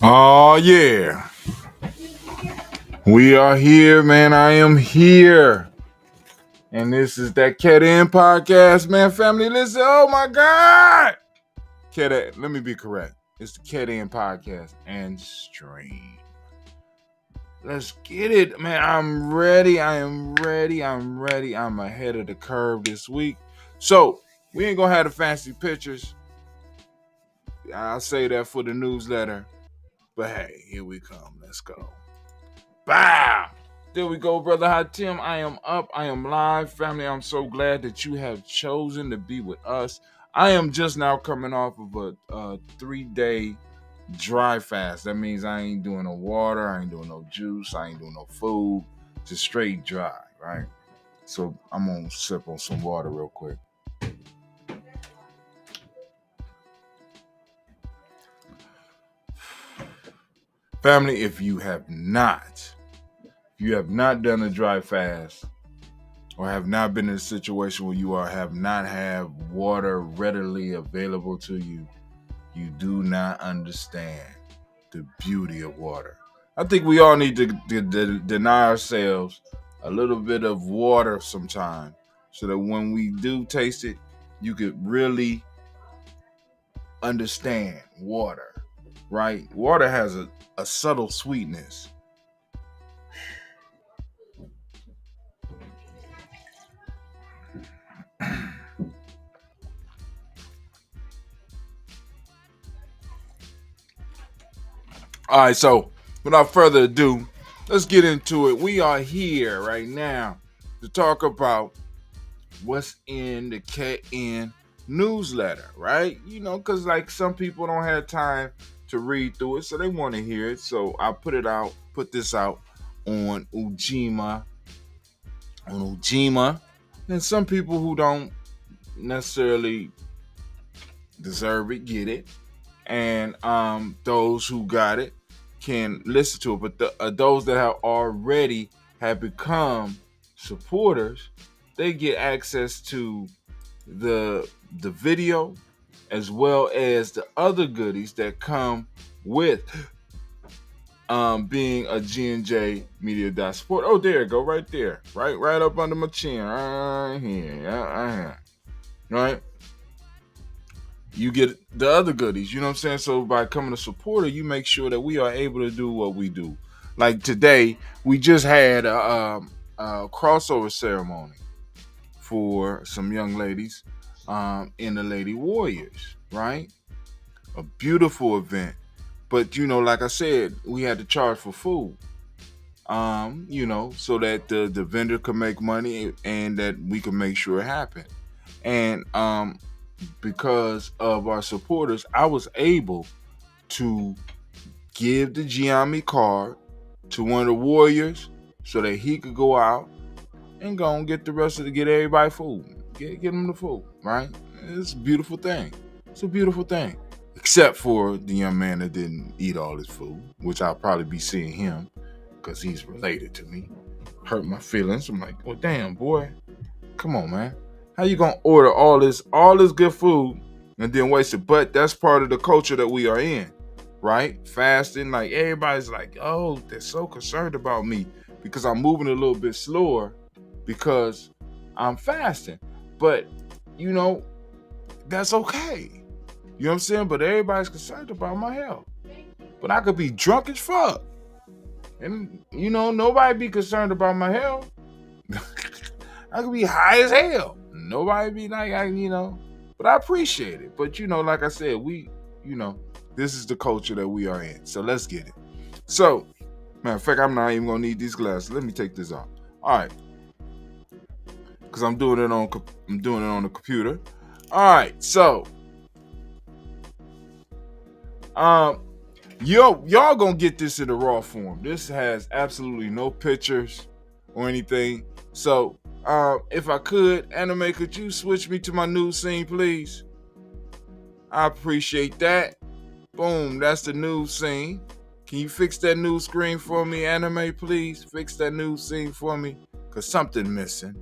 Oh, yeah. We are here, man. I am here. And this is that Ket.N podcast, man. Family, listen. Oh, my God. Ket.N, let me be correct. It's the Ket.N podcast and stream. Let's get it, man. I'm ready. I'm ahead of the curve this week. So, we ain't going to have the fancy pictures. I'll say that for the newsletter. But hey, here we come. Let's go. Bow! There we go, Brother Hot Tim. I am up. I am live. Family, I'm so glad that you have chosen to be with us. I am just now coming off of a 3-day dry fast. That means I ain't doing no water. I ain't doing no juice. I ain't doing no food. Just straight dry, right? So I'm going to sip on some water real quick. Family, if you have not done a dry fast or have not been in a situation where you have not have water readily available to you, you do not understand the beauty of water. I think we all need to deny ourselves a little bit of water sometime so that when we do taste it, you could really understand water, right? Water has a subtle sweetness. All right, so without further ado, let's get into it. We are here right now to talk about what's in the Ket.N newsletter, right? You know, because like some people don't have time to read through it, so they want to hear it. So I put this out on Ujima, and some people who don't necessarily deserve it get it, and those who got it can listen to it. But those that have become supporters, they get access to the video as well as the other goodies that come with being a GNJMedia.support. Oh, there you go, right there, right up under my chin, right here, right. You get the other goodies, you know what I'm saying? So by becoming a supporter, you make sure that we are able to do what we do. Like today, we just had a crossover ceremony for some young ladies in the Lady Warriors, right? A beautiful event. But, you know, like I said, we had to charge for food, you know, so that the vendor could make money and that we could make sure it happened. And because of our supporters, I was able to give the GNJMe card to one of the Warriors so that he could go out and go and get get everybody food. Get them the food, right? It's a beautiful thing. It's a beautiful thing. Except for the young man that didn't eat all his food, which I'll probably be seeing him because he's related to me. Hurt my feelings. I'm like, well, damn, boy. Come on, man. How you gonna order all this good food and then waste it? But that's part of the culture that we are in, right? Fasting, like everybody's like, oh, they're so concerned about me because I'm moving a little bit slower because I'm fasting. But, you know, that's okay. You know what I'm saying? But everybody's concerned about my health. But I could be drunk as fuck. And, you know, nobody be concerned about my health. I could be high as hell. Nobody be like, you know. But I appreciate it. But, you know, like I said, this is the culture that we are in. So let's get it. So, matter of fact, I'm not even going to need these glasses. Let me take this off. All right. Because I'm doing it on the computer. All right. So, y'all gonna get this in the raw form. This has absolutely no pictures or anything. So, if I could, Anime, could you switch me to my news scene, please? I appreciate that. Boom, that's the news scene. Can you fix that news screen for me, Anime, please? Fix that news scene for me, cause something missing.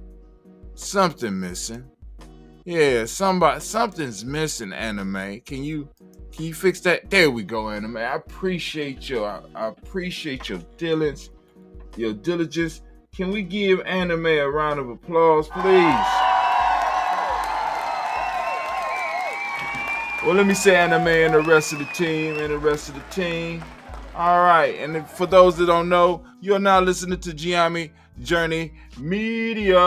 Yeah, something's missing, anime. Can you fix that? There we go, anime. I appreciate I appreciate your diligence. Can we give anime a round of applause, please? Well, let me say anime and the rest of the team. All right, and for those that don't know, you are now listening to Journey Media.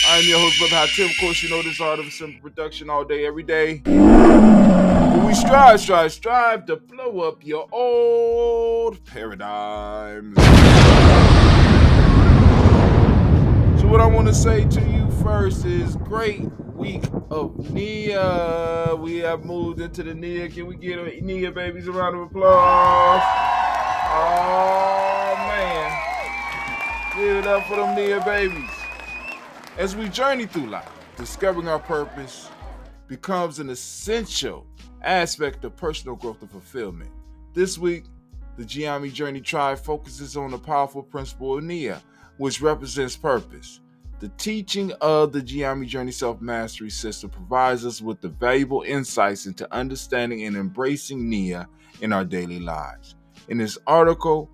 I'm your host, Brother Hot Tim. Of course, you know this art of simple production all day, every day. But we strive to blow up your old paradigms. So what I want to say to you first is great week of Nia. We have moved into the Nia. Can we give Nia babies a round of applause? Oh man. Give it up for them Nia babies. As we journey through life, discovering our purpose becomes an essential aspect of personal growth and fulfillment. This week, the GNJ Journey Tribe focuses on the powerful principle of Nia, which represents purpose. The teaching of the GNJ Journey Self Mastery system provides us with the valuable insights into understanding and embracing Nia in our daily lives. In this article,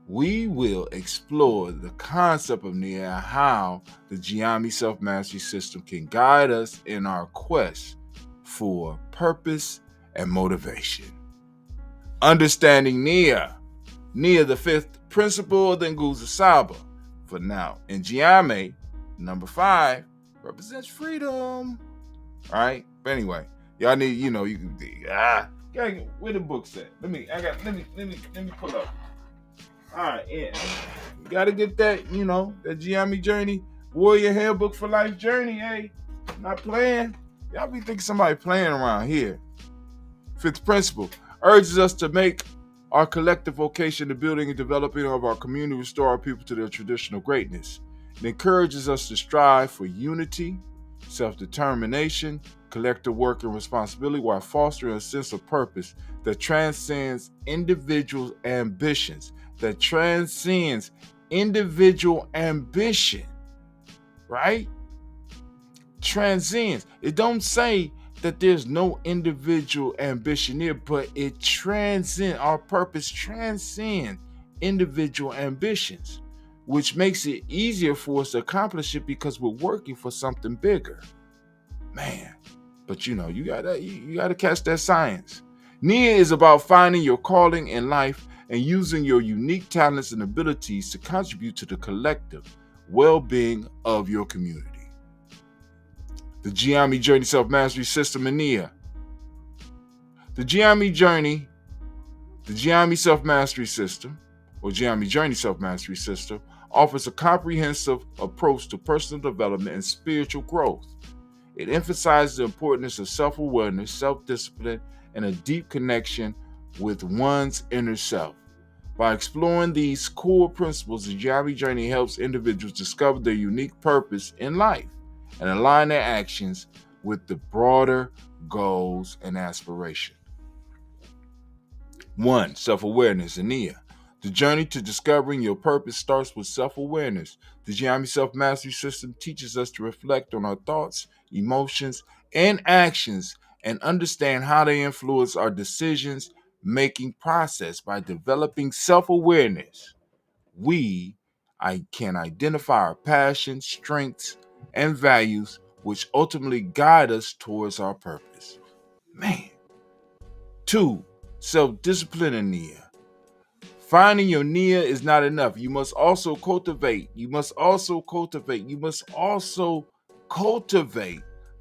we will explore the concept of Nia and how the GNJ Self Mastery system can guide us in our quest for purpose and motivation. Understanding Nia, the fifth principle of the Nguzo Saba. For now, in GNJ, number 5 represents freedom. All right, but anyway, y'all need, you can where the book's at? Let me pull up. All right, yeah. You gotta get that, that GNJ Journey Warrior Handbook for Life Journey, hey. Not playing. Y'all be thinking somebody playing around here. Fifth principle urges us to make our collective vocation the building and developing of our community, restore our people to their traditional greatness. It encourages us to strive for unity, self-determination, collective work and responsibility while fostering a sense of purpose that transcends individual ambitions. Right? Transcends. It don't say that there's no individual ambition here, but it transcends. Our purpose transcends individual ambitions, which makes it easier for us to accomplish it because we're working for something bigger. Man, but you gotta catch that science. Nia is about finding your calling in life and using your unique talents and abilities to contribute to the collective well-being of your community. The GNJ Journey Self Mastery System in Nia. The GNJ Self Mastery System, or GNJ Journey Self Mastery System, offers a comprehensive approach to personal development and spiritual growth. It emphasizes the importance of self-awareness, self-discipline, and a deep connection with one's inner self. By exploring these core principles, the GNJ Journey helps individuals discover their unique purpose in life and align their actions with the broader goals and aspirations. 1. Self-awareness in Nia. The journey to discovering your purpose starts with self-awareness. The GNJ Self-Mastery System teaches us to reflect on our thoughts, emotions, and actions and understand how they influence our decisions-making process. By developing self-awareness, we can identify our passions, strengths, and values, which ultimately guide us towards our purpose. Man. 2. Self-discipline in Nia. Finding your Nia is not enough. You must also cultivate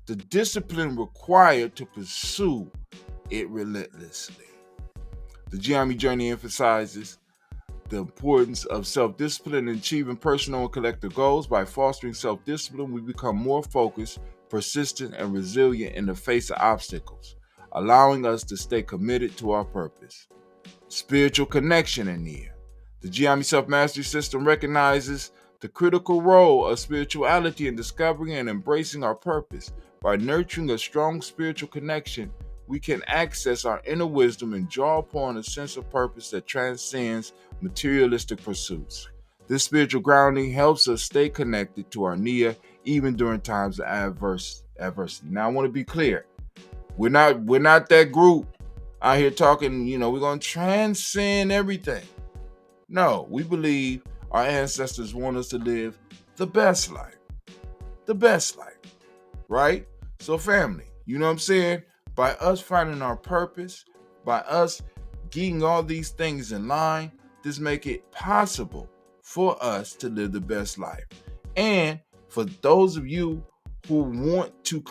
the discipline required to pursue it relentlessly. The GNJ Journey emphasizes the importance of self-discipline in achieving personal and collective goals. By fostering self-discipline, we become more focused, persistent, and resilient in the face of obstacles, allowing us to stay committed to our purpose. Spiritual connection in Nia. The GNJ Self-Mastery System recognizes the critical role of spirituality in discovering and embracing our purpose. By nurturing a strong spiritual connection, we can access our inner wisdom and draw upon a sense of purpose that transcends materialistic pursuits. This spiritual grounding helps us stay connected to our Nia even during times of adversity. Now, I want to be clear. We're not that group out here talking, we're going to transcend everything. No, we believe our ancestors want us to live the best life. The best life, right? So family, you know what I'm saying? By us finding our purpose, by us getting all these things in line, this make it possible for us to live the best life. And for those of you who want to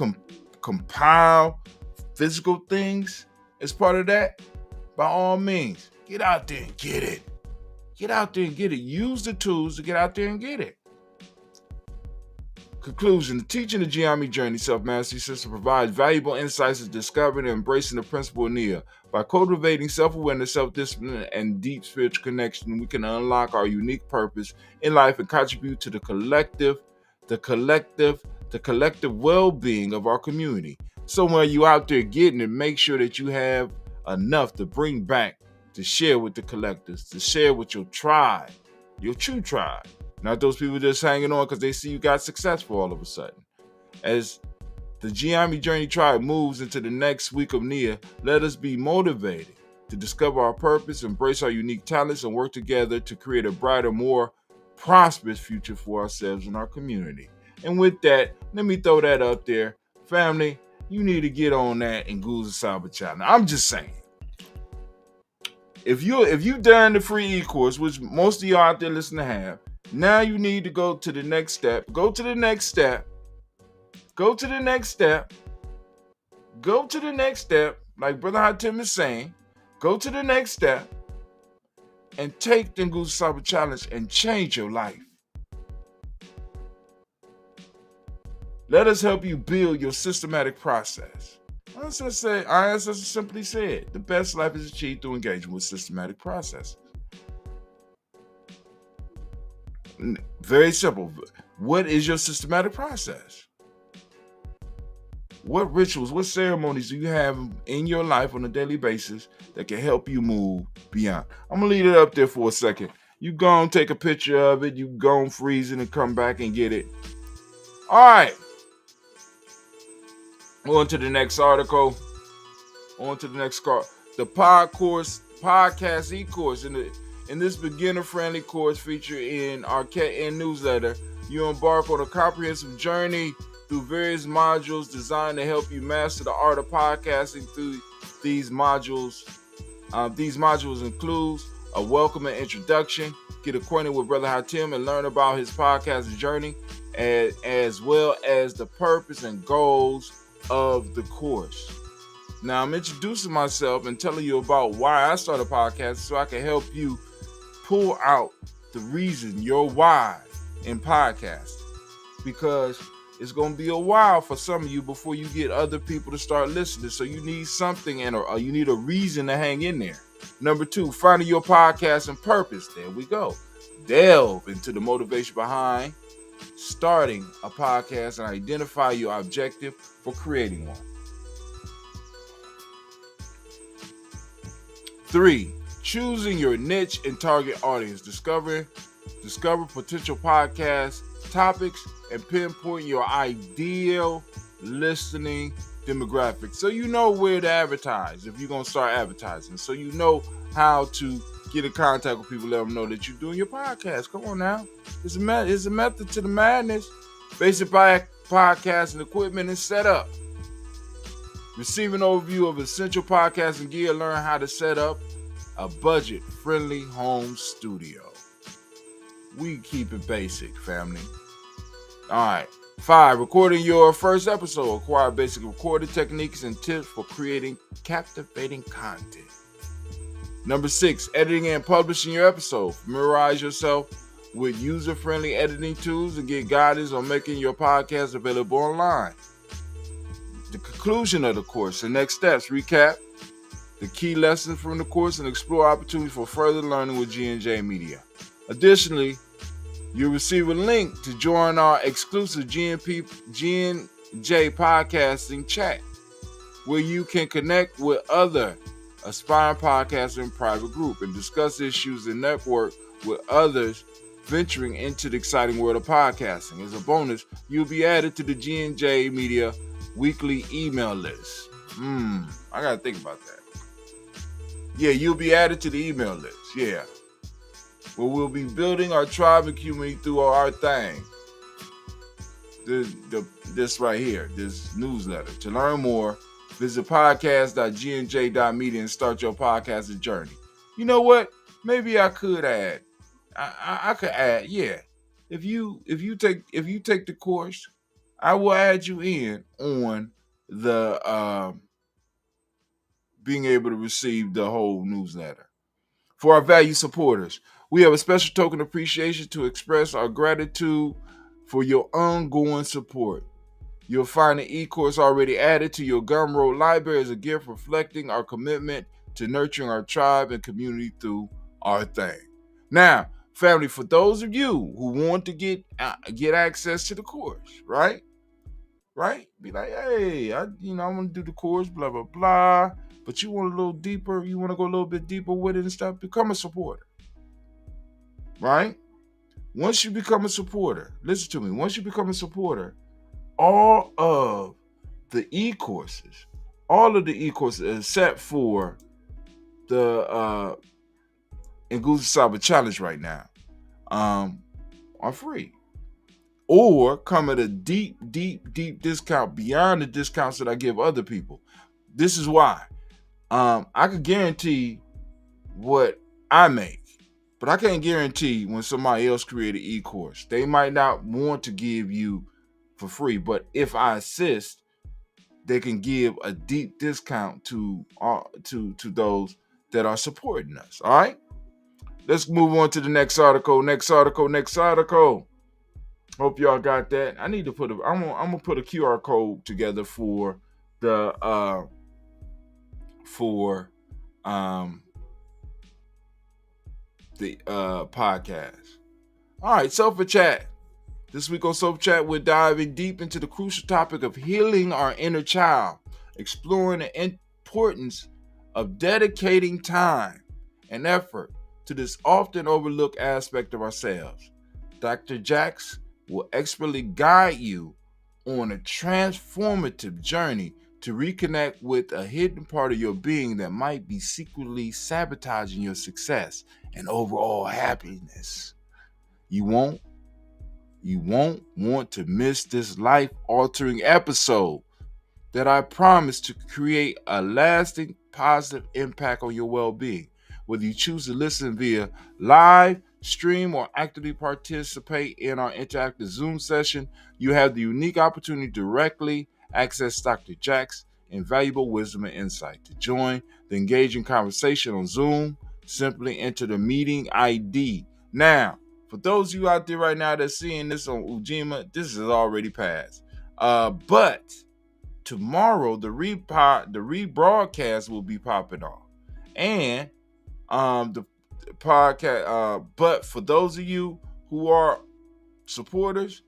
compile physical things as part of that, by all means, get out there and get it. Get out there and get it. Use the tools to get out there and get it. Conclusion: the teaching of GNJ Self Mastery system provides valuable insights into discovering and embracing the principle of NIA. By cultivating self-awareness, self-discipline, and deep spiritual connection, we can unlock our unique purpose in life and contribute to the collective well-being of our community. So when you out there getting it, make sure that you have enough to bring back, to share with the collectives, to share with your tribe, your true tribe. Not those people just hanging on because they see you got successful all of a sudden. As the GNJ tribe moves into the next week of NIA, let us be motivated to discover our purpose, embrace our unique talents, and work together to create a brighter, more prosperous future for ourselves and our community. And with that, let me throw that up there. Family, you need to get on that and Google Cyber Challenge. I'm just saying. If you done the free e-course, which most of y'all out there listening to have, now you need to go to the next step. Go to the next step. Like Brother Hatim is saying, go to the next step and take the Nguzo Cyber Challenge and change your life. Let us help you build your systematic process. Our ancestors simply said, the best life is achieved through engagement with systematic processes. Very simple. What is your systematic process? What rituals, what ceremonies do you have in your life on a daily basis that can help you move beyond? I'm going to leave it up there for a second. You go and take a picture of it. You go and freeze it and come back and get it. All right. On to the next article. On to the next card. The podcast e-course. In this beginner-friendly course featured in our Ket.N newsletter, you embark on a comprehensive journey through various modules designed to help you master the art of podcasting. Through these modules includes a welcome and introduction, get acquainted with Brother Hatim and learn about his podcasting journey, as well as the purpose and goals of the course. Now, I'm introducing myself and telling you about why I started podcasting so I can help you pull out the reason, your why in podcasting. Because it's going to be a while for some of you before you get other people to start listening. So you need something or you need a reason to hang in there. Number 2, finding your podcasting purpose. There we go. Delve into the motivation behind starting a podcast and identify your objective for creating one. 3, choosing your niche and target audience. Discover potential podcast topics and pinpoint your ideal listening demographic. So you know where to advertise if you're going to start advertising. So you know how to get in contact with people, let them know that you're doing your podcast. Come on now. It's a method to the madness. Basic podcasting equipment and setup. Receive an overview of essential podcasting gear. Learn how to set up a budget-friendly home studio. We keep it basic, family. All right. 5, recording your first episode. Acquire basic recording techniques and tips for creating captivating content. Number 6, editing and publishing your episode. Familiarize yourself with user-friendly editing tools and get guidance on making your podcast available online. The conclusion of the course, the next steps, recap the key lessons from the course and explore opportunities for further learning with GNJ Media. Additionally, you'll receive a link to join our exclusive GNJ podcasting chat, where you can connect with other aspiring podcasters in private group and discuss issues and network with others venturing into the exciting world of podcasting. As a bonus, you'll be added to the GNJ Media weekly email list. I gotta think about that. Yeah, you'll be added to the email list. Yeah. Where we'll be building our tribe and community through our thing. This right here, this newsletter. To learn more, visit podcast.gnj.media and start your podcasting journey. You know what? Maybe I could add. I could add, yeah. If you take the course, I will add you in on the being able to receive the whole newsletter. For our value supporters, we have a special token of appreciation to express our gratitude for your ongoing support. You'll find the e-course already added to your Gumroad library as a gift reflecting our commitment to nurturing our tribe and community through our thing. Now, family, for those of you who want to get access to the course, right? Be like, hey, I want to do the course, blah, blah, blah. But you want a little deeper, you want to go a little bit deeper with it and stuff, become a supporter, right? Once you become a supporter, listen to me, once you become a supporter, all of the e-courses except for the Nguzi Saba Challenge right now are free. Or come at a deep, deep, deep discount beyond the discounts that I give other people. This is why. I could guarantee what I make, but I can't guarantee when somebody else created e-course. They might not want to give you for free, but if I assist, they can give a deep discount to those that are supporting us. All right, let's move on to the next article. Hope y'all got that. I need to put I'm gonna put a QR code together for the podcast. All right, Sofa Chat. This week on Sofa Chat, we're diving deep into the crucial topic of healing our inner child, exploring the importance of dedicating time and effort to this often overlooked aspect of ourselves. Dr. Jax will expertly guide you on a transformative journey to reconnect with a hidden part of your being that might be secretly sabotaging your success and overall happiness. You won't want to miss this life-altering episode that I promise to create a lasting positive impact on your well-being. Whether you choose to listen via live stream or actively participate in our interactive Zoom session, you have the unique opportunity to directly access Dr. Jack's invaluable wisdom and insight. To join the engaging conversation on Zoom, simply enter the meeting ID. Now, for those of you out there right now that's seeing this on Ujima, this is already passed. But tomorrow the rebroadcast will be popping off, and the podcast. But for those of you who are supporters,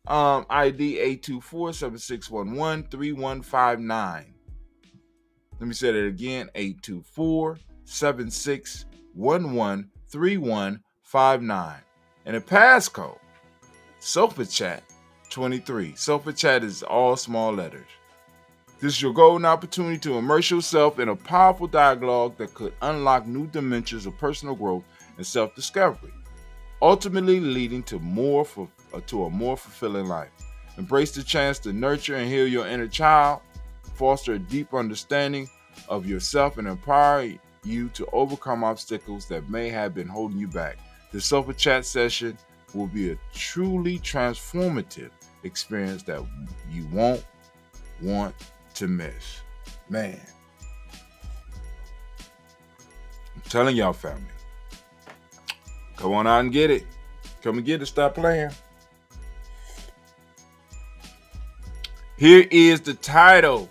ID 824-7611-3159. Let me say that again: 824-7611-3159. And the passcode, Sofa Chat 23. Sofa Chat is all small letters. This is your golden opportunity to immerse yourself in a powerful dialogue that could unlock new dimensions of personal growth and self-discovery, ultimately leading to a more fulfilling life. Embrace the chance to nurture and heal your inner child, foster a deep understanding of yourself, and empower you to overcome obstacles that may have been holding you back. The Sofa Chat session will be a truly transformative experience that you won't want to miss. Man, I'm telling y'all, family, come on out and get it. Come and get it. Stop playing. Here is the title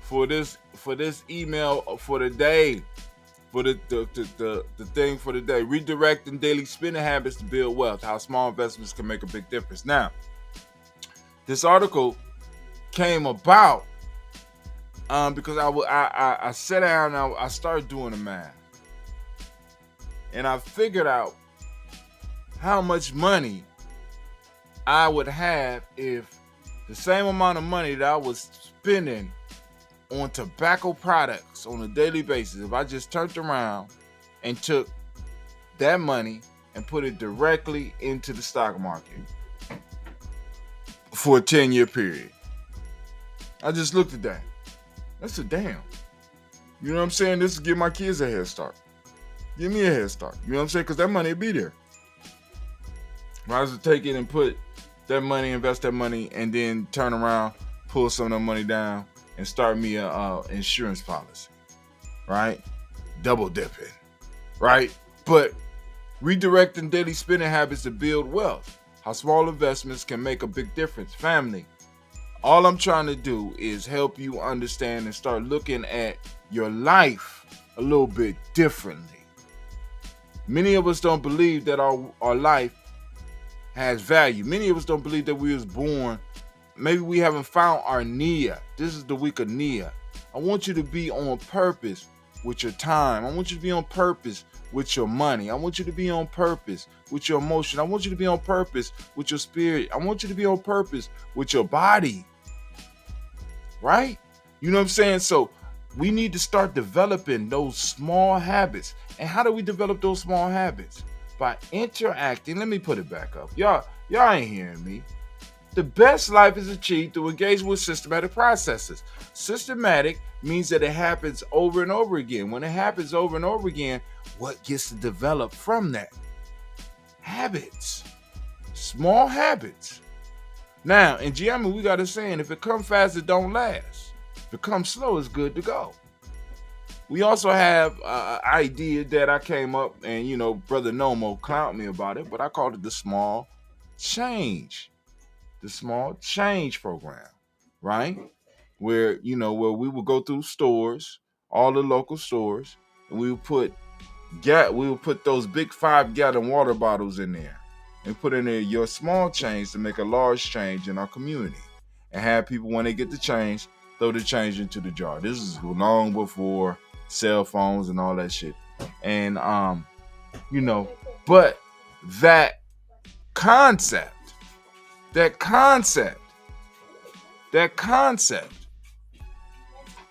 for this email for the day. For the thing for the day: redirecting daily spending habits to build wealth. How small investments can make a big difference. Now, this article came about because I sat down and I started doing the math, and I figured out how much money I would have if the same amount of money that I was spending on tobacco products on a daily basis, if I just turned around and took that money and put it directly into the stock market for a 10-year period. I just looked at that. That's a damn. You know what I'm saying? This will give my kids a head start. Give me a head start. You know what I'm saying? Because that money will be there. Might as well take it and put that money, invest that money, and then turn around, pull some of that money down, and start me a insurance policy. Right? Double dipping. Right? But redirecting daily spending habits to build wealth. How small investments can make a big difference. Family, all I'm trying to do is help you understand and start looking at your life a little bit differently. Many of us don't believe that our life has value. Many of us don't believe that we was born. Maybe we haven't found our Nia. This is the week of Nia. I want you to be on purpose with your time. I want you to be on purpose with your money. I want you to be on purpose with your emotion. I want you to be on purpose with your spirit. I want you to be on purpose with your body. Right? You know what I'm saying? So we need to start developing those small habits. And how do we develop those small habits? By interacting. Let me put it back up. Y'all ain't hearing me. The best life is achieved through engagement with systematic processes. Systematic means that it happens over and over again. When it happens over and over again, what gets to develop from that? Habits. Small habits. Now, in GNJMedia, we got a saying, if it comes fast, it don't last. If it comes slow, it's good to go. We also have an idea that I came up, and, Brother Nomo clowned me about it, but I called it the small change. The small change program, right? Where we would go through stores, all the local stores, and we would put those big 5-gallon water bottles in there and put in there your small change to make a large change in our community, and have people, when they get the change, throw the change into the jar. This is long before cell phones and all that shit. And but that concept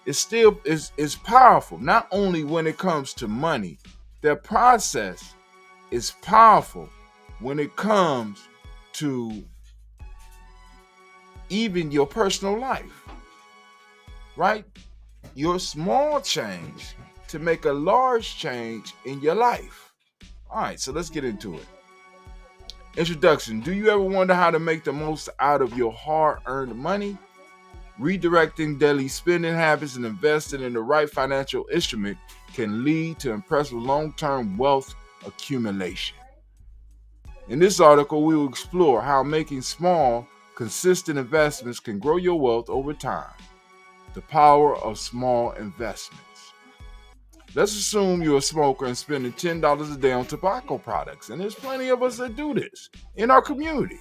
is still is powerful. Not only when it comes to money, that process is powerful when it comes to even your personal life, right? Your small change to make a large change in your life. All right, so let's get into it. Introduction. Do you ever wonder how to make the most out of your hard-earned money? Redirecting daily spending habits and investing in the right financial instrument can lead to impressive long-term wealth accumulation. In this article, we will explore how making small, consistent investments can grow your wealth over time. The power of small investments. Let's assume you're a smoker and spending $10 a day on tobacco products, and there's plenty of us that do this in our community.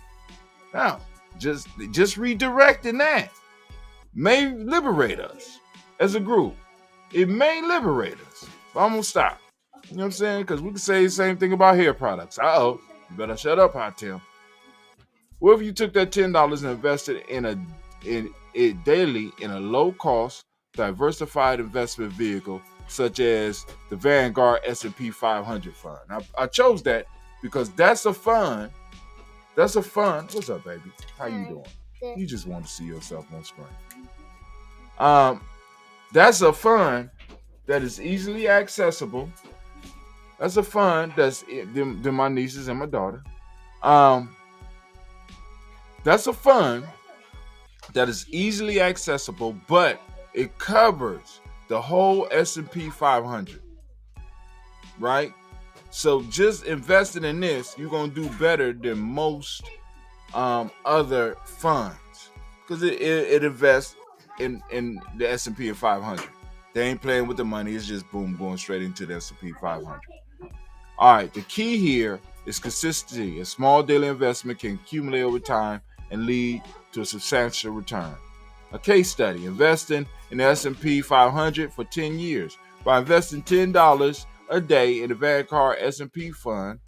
Now, just redirecting that may liberate us as a group. It may liberate us. But I'm gonna stop. You know what I'm saying? Because we can say the same thing about hair products. You better shut up, Hot Tim. What if you took that $10 and invested in it daily in a low-cost, diversified investment vehicle, such as the Vanguard S&P 500 fund? Now, I chose that because that's a fund. What's up, baby? How you doing? You just want to see yourself on screen. That's a fund that is easily accessible. That's a fund that's my nieces and my daughter. That's a fund that is easily accessible, but it covers the whole S&P 500, right? So just investing in this, you're going to do better than most other funds, because it invests in the S&P 500. They ain't playing with the money. It's just boom, going straight into the S&P 500. All right, the key here is consistency. A small daily investment can accumulate over time and lead to a substantial return. A case study: investing in the S&P 500 for 10 years. By investing $10 a day in the Vanguard S&P fund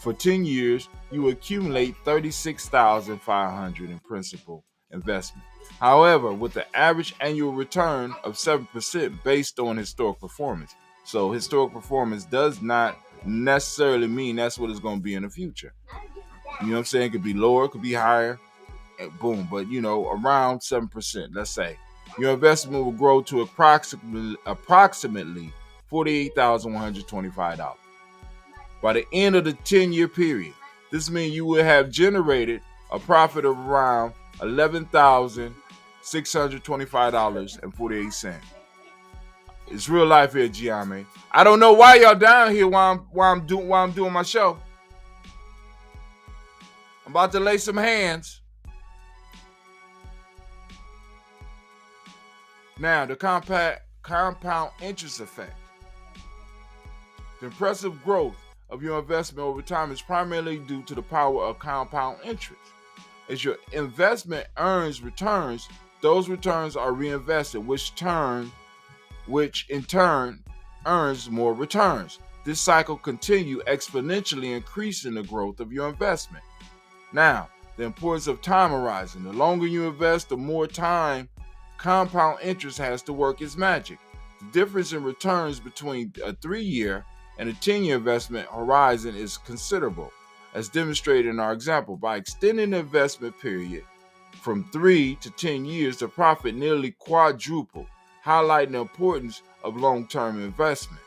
For 10 years, you accumulate $36,500 in principal investment. However, with the average annual return of 7% based on historic performance. So historic performance does not necessarily mean that's what it's going to be in the future. You know what I'm saying? It could be lower, it could be higher, boom. But, around 7%, let's say. Your investment will grow to approximately $48,125. By the end of the 10-year period, this means you will have generated a profit of around $11,625.48. It's real life here, GNJ. I don't know why y'all down here while I'm doing my show. I'm about to lay some hands. Now, the compound interest effect. The impressive growth of your investment over time is primarily due to the power of compound interest. As your investment earns returns, those returns are reinvested, which in turn earns more returns. This cycle continues, exponentially increasing the growth of your investment. Now, the importance of time horizon. The longer you invest, the more time compound interest has to work its magic. The difference in returns between a 3-year and a 10-year investment horizon is considerable, as demonstrated in our example. By extending the investment period from 3 to 10 years, the profit nearly quadrupled, highlighting the importance of long-term investing,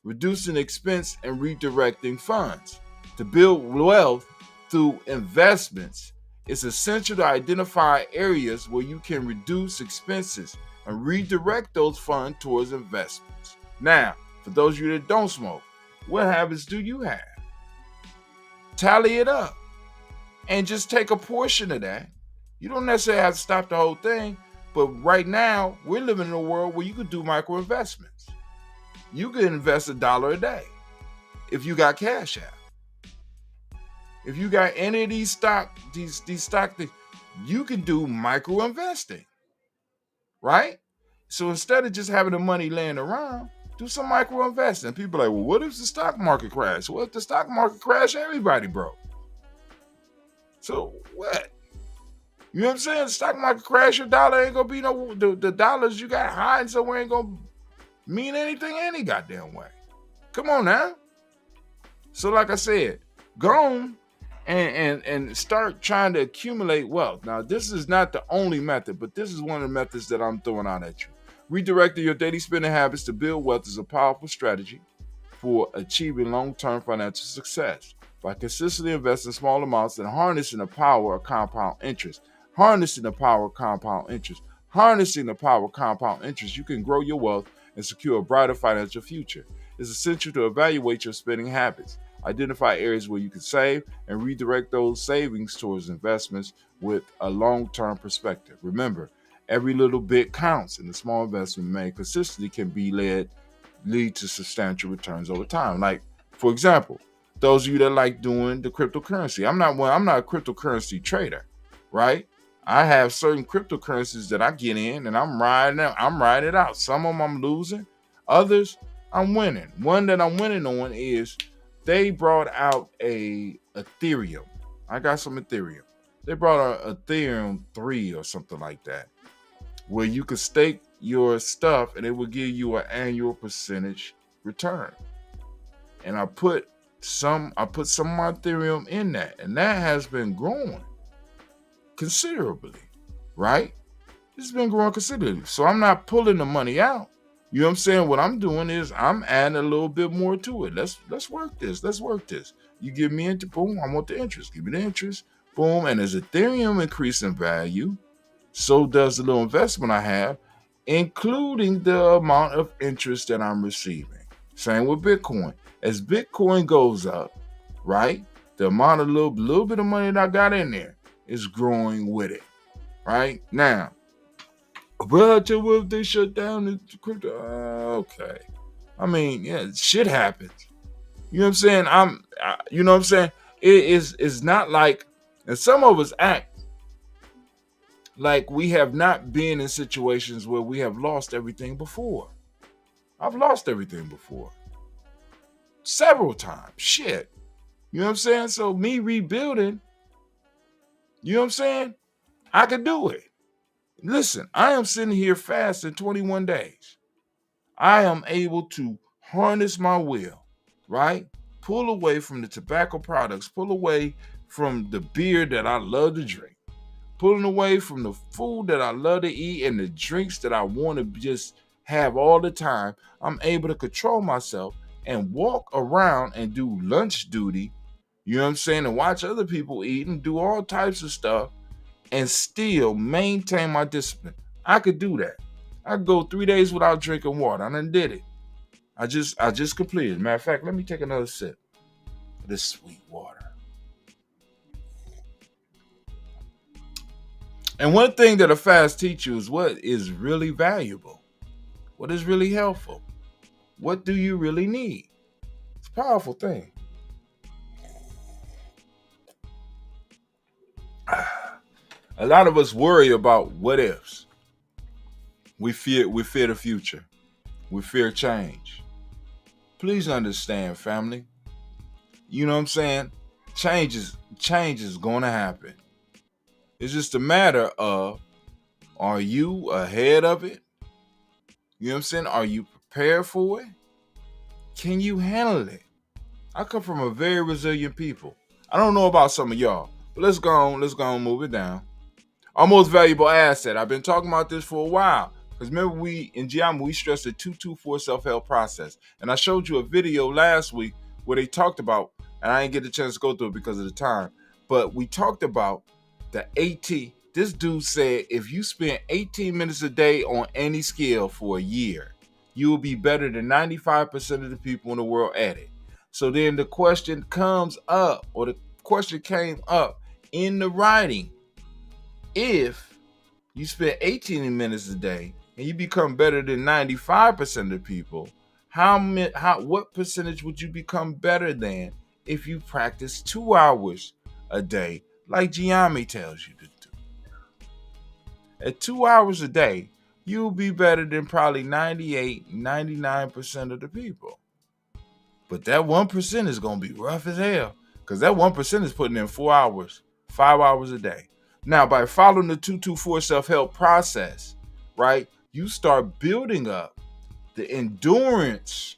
reducing expense and redirecting funds. To build wealth through investments, it's essential to identify areas where you can reduce expenses and redirect those funds towards investments. Now, for those of you that don't smoke, what habits do you have? Tally it up and just take a portion of that. You don't necessarily have to stop the whole thing, but right now, we're living in a world where you could do micro investments. You could invest $1 a day if you got cash out. If you got any of these stock things, you can do micro investing, right? So instead of just having the money laying around, do some micro investing. People are like, well, what if the stock market crash? Well, if the stock market crash, everybody broke. So what? You know what I'm saying? The stock market crash, your dollar ain't gonna be the dollars you got hiding somewhere ain't gonna mean anything any goddamn way. Come on now. So like I said, go on and start trying to accumulate wealth. Now, this is not the only method, but this is one of the methods that I'm throwing out at you. Redirecting your daily spending habits to build wealth is a powerful strategy for achieving long-term financial success. By consistently investing small amounts and harnessing the power of compound interest, you can grow your wealth and secure a brighter financial future. It's essential to evaluate your spending habits. Identify areas where you can save and redirect those savings towards investments with a long-term perspective. Remember, every little bit counts, and the small investment made consistently can be lead to substantial returns over time. Like, for example, those of you that like doing the cryptocurrency. I'm not a cryptocurrency trader, right? I have certain cryptocurrencies that I get in and I'm riding it out. Some of them I'm losing, others I'm winning. One that I'm winning on is they brought out a Ethereum. I got some Ethereum. They brought out Ethereum 3 or something like that, where you could stake your stuff and it will give you an annual percentage return. And I put some of my Ethereum in that, and that has been growing considerably, right? It's been growing considerably. So I'm not pulling the money out. You know what I'm saying? What I'm doing is I'm adding a little bit more to it. Let's work this. You give me into boom, I want the interest. Give me the interest. Boom. And as Ethereum increases in value, so does the little investment I have, including the amount of interest that I'm receiving. Same with Bitcoin. As Bitcoin goes up, right, the amount of little bit of money that I got in there is growing with it, right? Now, well, if they shut down the crypto, okay. I mean, yeah, shit happens. You know what I'm saying? You know what I'm saying? It's not like, and some of us act like we have not been in situations where we have lost everything before. I've lost everything before. Several times. Shit. You know what I'm saying? So me rebuilding, you know what I'm saying? I could do it. Listen, I am sitting here fasting 21 days. I am able to harness my will, right? Pull away from the tobacco products, pull away from the beer that I love to drink, pulling away from the food that I love to eat and the drinks that I want to just have all the time. I'm able to control myself and walk around and do lunch duty, you know what I'm saying, and watch other people eat and do all types of stuff and still maintain my discipline. I could do that. I could go 3 days without drinking water. I done did it. I just completed. Matter of fact, let me take another sip of this sweet water. And one thing that a fast teaches you is what is really valuable, what is really helpful, what do you really need. It's a powerful thing. A lot of us worry about what ifs. We fear the future. We fear change. Please understand, family. You know what I'm saying? Change is going to happen. It's just a matter of, are you ahead of it? You know what I'm saying? Are you prepared for it? Can you handle it? I come from a very resilient people. I don't know about some of y'all, but let's go on, move it down. Our most valuable asset. I've been talking about this for a while. Because remember, we in GNJMedia, we stressed the 224 self-help process. And I showed you a video last week where they talked about, and I didn't get the chance to go through it because of the time, but we talked about the AT. This dude said if you spend 18 minutes a day on any skill for a year, you will be better than 95% of the people in the world at it. So then the question comes up, or the question came up in the writing. If you spend 18 minutes a day and you become better than 95% of the people, what percentage would you become better than if you practice 2 hours a day like GNJMedia tells you to do? At 2 hours a day, you'll be better than probably 98, 99% of the people. But that 1% is going to be rough as hell, because that 1% is putting in 4 hours, 5 hours a day. Now, by following the 224 self-help process, right, you start building up the endurance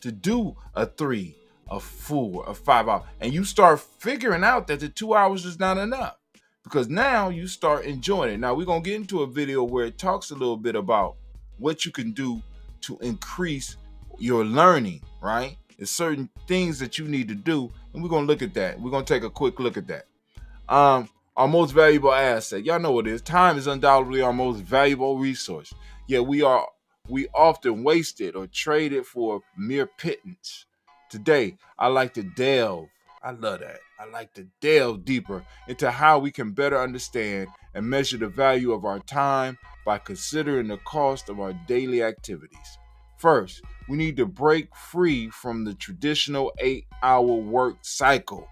to do a 3, a 4, a 5 hour. And you start figuring out that the 2 hours is not enough, because now you start enjoying it. Now, we're going to get into a video where it talks a little bit about what you can do to increase your learning, right? There's certain things that you need to do, and we're going to look at that. We're going to take a quick look at that. Our most valuable asset. Y'all know what it is. Time is undoubtedly our most valuable resource. Yet we often waste it or trade it for mere pittance. Today, I like to delve. I love that. I like to delve deeper into how we can better understand and measure the value of our time by considering the cost of our daily activities. First, we need to break free from the traditional 8-hour work cycle,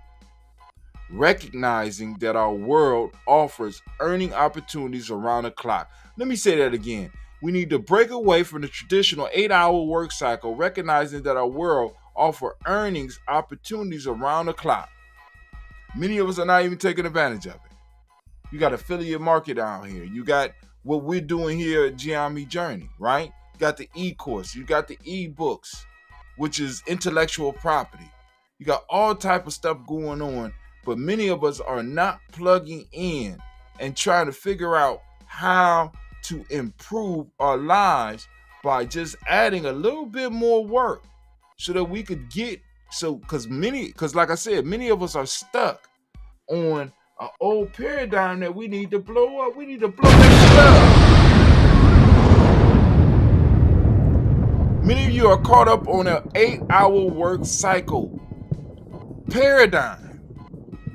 recognizing that our world offers earning opportunities around the clock. Let me say that again. We need to break away from the traditional 8-hour work cycle, recognizing that our world offers earnings opportunities around the clock. Many of us are not even taking advantage of it. You got affiliate market out here. You got what we're doing here at GNJMedia Journey, right? You got the ecourse. You got the ebooks, which is intellectual property. You got all type of stuff going on, but many of us are not plugging in and trying to figure out how to improve our lives by just adding a little bit more work so that we could get, because like I said, many of us are stuck on an old paradigm that we need to blow up. We need to blow that stuff. Many of you are caught up on an 8-hour work cycle paradigm.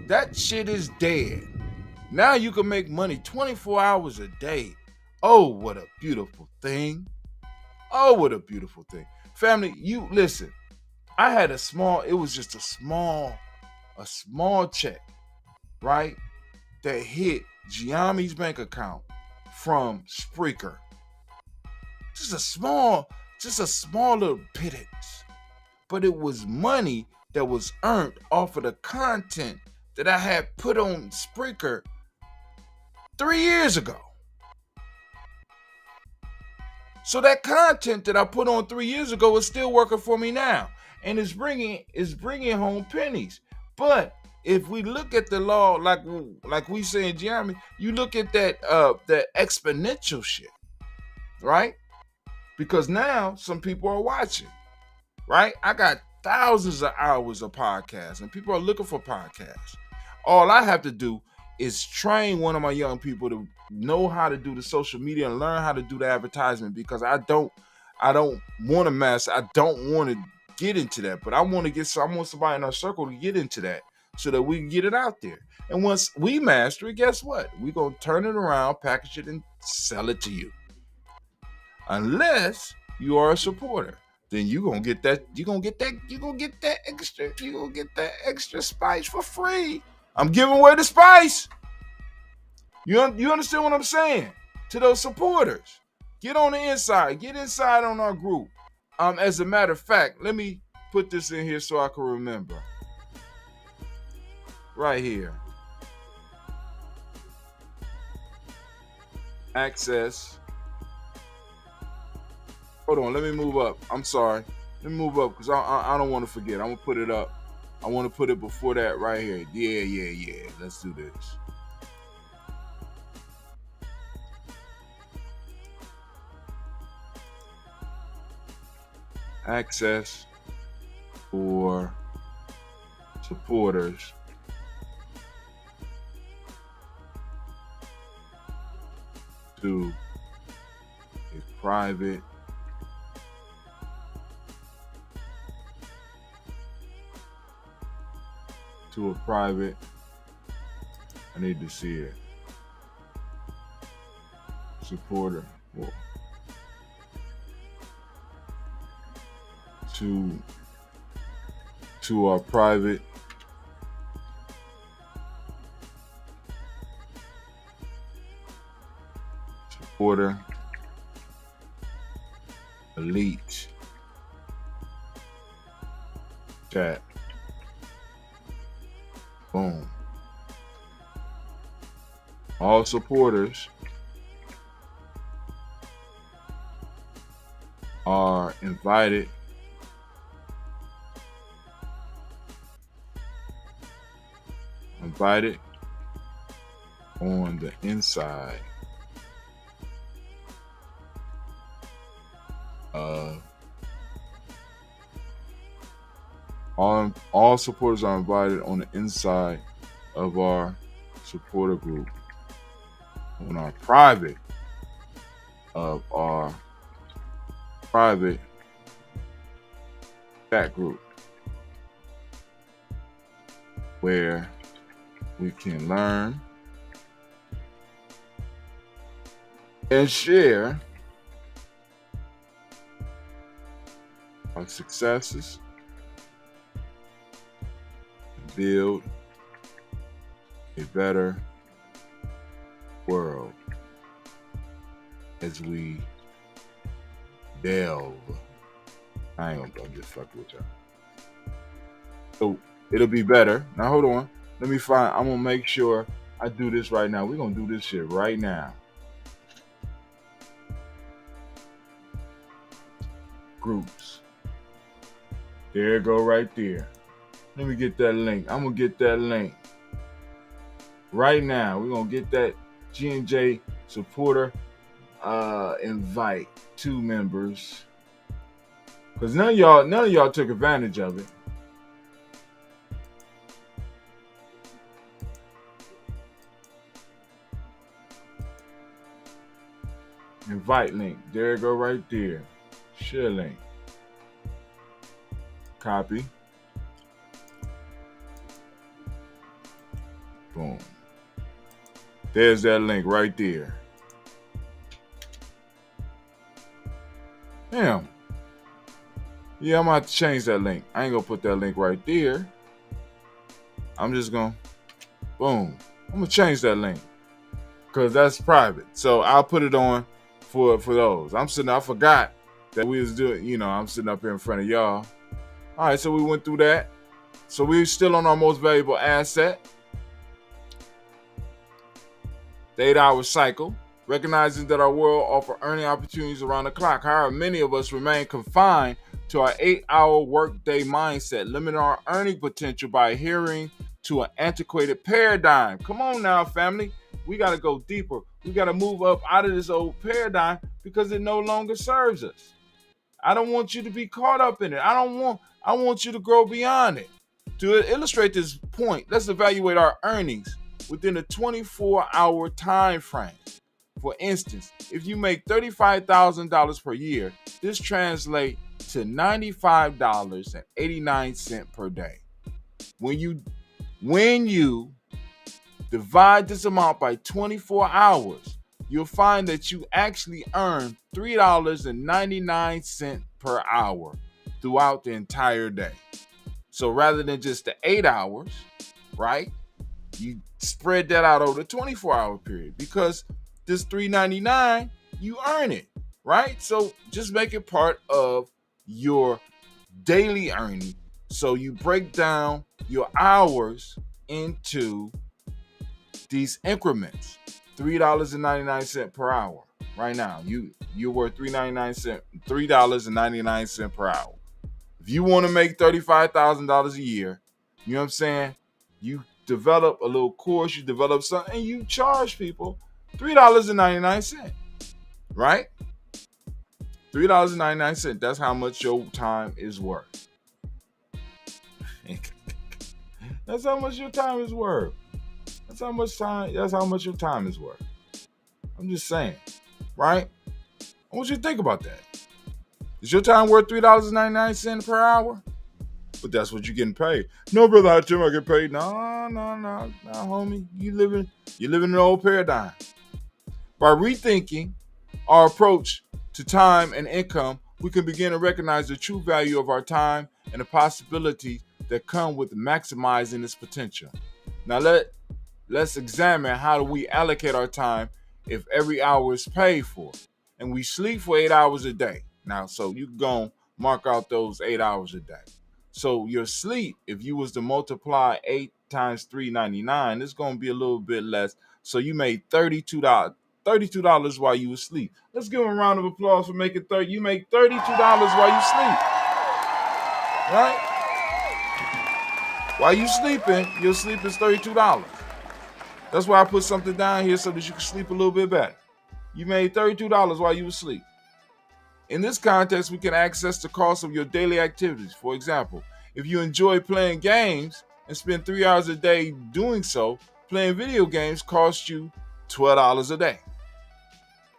That shit is dead. Now you can make money 24 hours a day. Oh, what a beautiful thing. Oh, what a beautiful thing. Family, you listen. I had it was just a small check, right? That hit GNJMeadia's bank account from Spreaker. Just a small little pittance. but it was money that was earned off of the content that I had put on Spreaker 3 years ago. So that content that I put on 3 years ago is still working for me now, and it's bringing home pennies. But if we look at the law, like we say in geometry, you look at that exponential shit, right? Because now some people are watching, right? I got thousands of hours of podcasts, and people are looking for podcasts. All I have to do is train one of my young people to know how to do the social media and learn how to do the advertisement, because I don't want to master. I don't want to get into that, but I want somebody in our circle to get into that so that we can get it out there. And once we master it, guess what? We're going to turn it around, package it, and sell it to you. Unless you are a supporter, then you're going to get that extra spice for free. I'm giving away the spice. You understand what I'm saying? To those supporters, get on the inside. Get inside on our group. As a matter of fact, let me put this in here so I can remember. Right here. Access. Hold on, let me move up. I'm sorry. Let me move up because I don't want to forget. I'm going to put it up. I want to put it before that right here. Yeah. Let's do this. Access for supporters to a private I need to see it. Supporter. Whoa. To our private supporter elite chat. Boom. All supporters are invited on the inside of all supporters are invited on the inside of our supporter group, on our private chat group, where we can learn and share our successes and build a better world as we delve. I'm just fucking with y'all. So it'll be better. Now hold on. I'm gonna make sure I do this right now. We're gonna do this shit right now. Groups. There it go right there. Let me get that link. I'm gonna get that link right now. We're gonna get that GNJ supporter invite 2 members. Because none of y'all took advantage of it. Invite link. There it go right there. Share link. Copy. Boom. There's that link right there. Damn. Yeah, I'm going to have to change that link. I ain't going to put that link right there. I'm just going to, boom. I'm going to change that link because that's private. So I'll put it on for those. I forgot that we was doing, I'm sitting up here in front of y'all. All right, so we went through that. So we're still on our most valuable asset, the 8-hour cycle, recognizing that our world offers earning opportunities around the clock. However, many of us remain confined to our 8-hour workday mindset, limiting our earning potential by adhering to an antiquated paradigm. Come on now, family. We got to go deeper. We got to move up out of this old paradigm because it no longer serves us. I don't want you to be caught up in it. I want you to grow beyond it. To illustrate this point, let's evaluate our earnings within a 24-hour time frame. For instance, if you make $35,000 per year, this translates to $95.89 per day. When you divide this amount by 24 hours, you'll find that you actually earn $3.99 per hour throughout the entire day. So rather than just the 8 hours, right? You spread that out over the 24-hour period because this $3.99, you earn it, right? So just make it part of your daily earning. So you break down your hours into these increments. $3.99 per hour. Right now, you're worth $3.99 per hour. If you want to make $35,000 a year, you know what I'm saying? You develop a little course, you develop something, and you charge people $3.99, right? $3.99. That's how much your time is worth. That's how much your time is worth. That's how much your time is worth. I'm just saying, right? I want you to think about that. Is your time worth $3.99 per hour? But that's what you're getting paid. No, brother, how Tim I get paid? No, homie. You living in an old paradigm. By rethinking our approach to time and income, we can begin to recognize the true value of our time and the possibilities that come with maximizing its potential. Now let's examine how do we allocate our time if every hour is paid for and we sleep for 8 hours a day. Now, so you can go and mark out those 8 hours a day. So your sleep, if you was to multiply 8 times $3.99, it's going to be a little bit less. So you made $32 while you was asleep. Let's give them a round of applause for making 30. You make $32 while you sleep, right? While you sleeping, your sleep is $32. That's why I put something down here so that you can sleep a little bit better. You made $32 while you was asleep. In this context, we can access the cost of your daily activities. For example, if you enjoy playing games and spend 3 hours a day doing so, playing video games costs you $12 a day.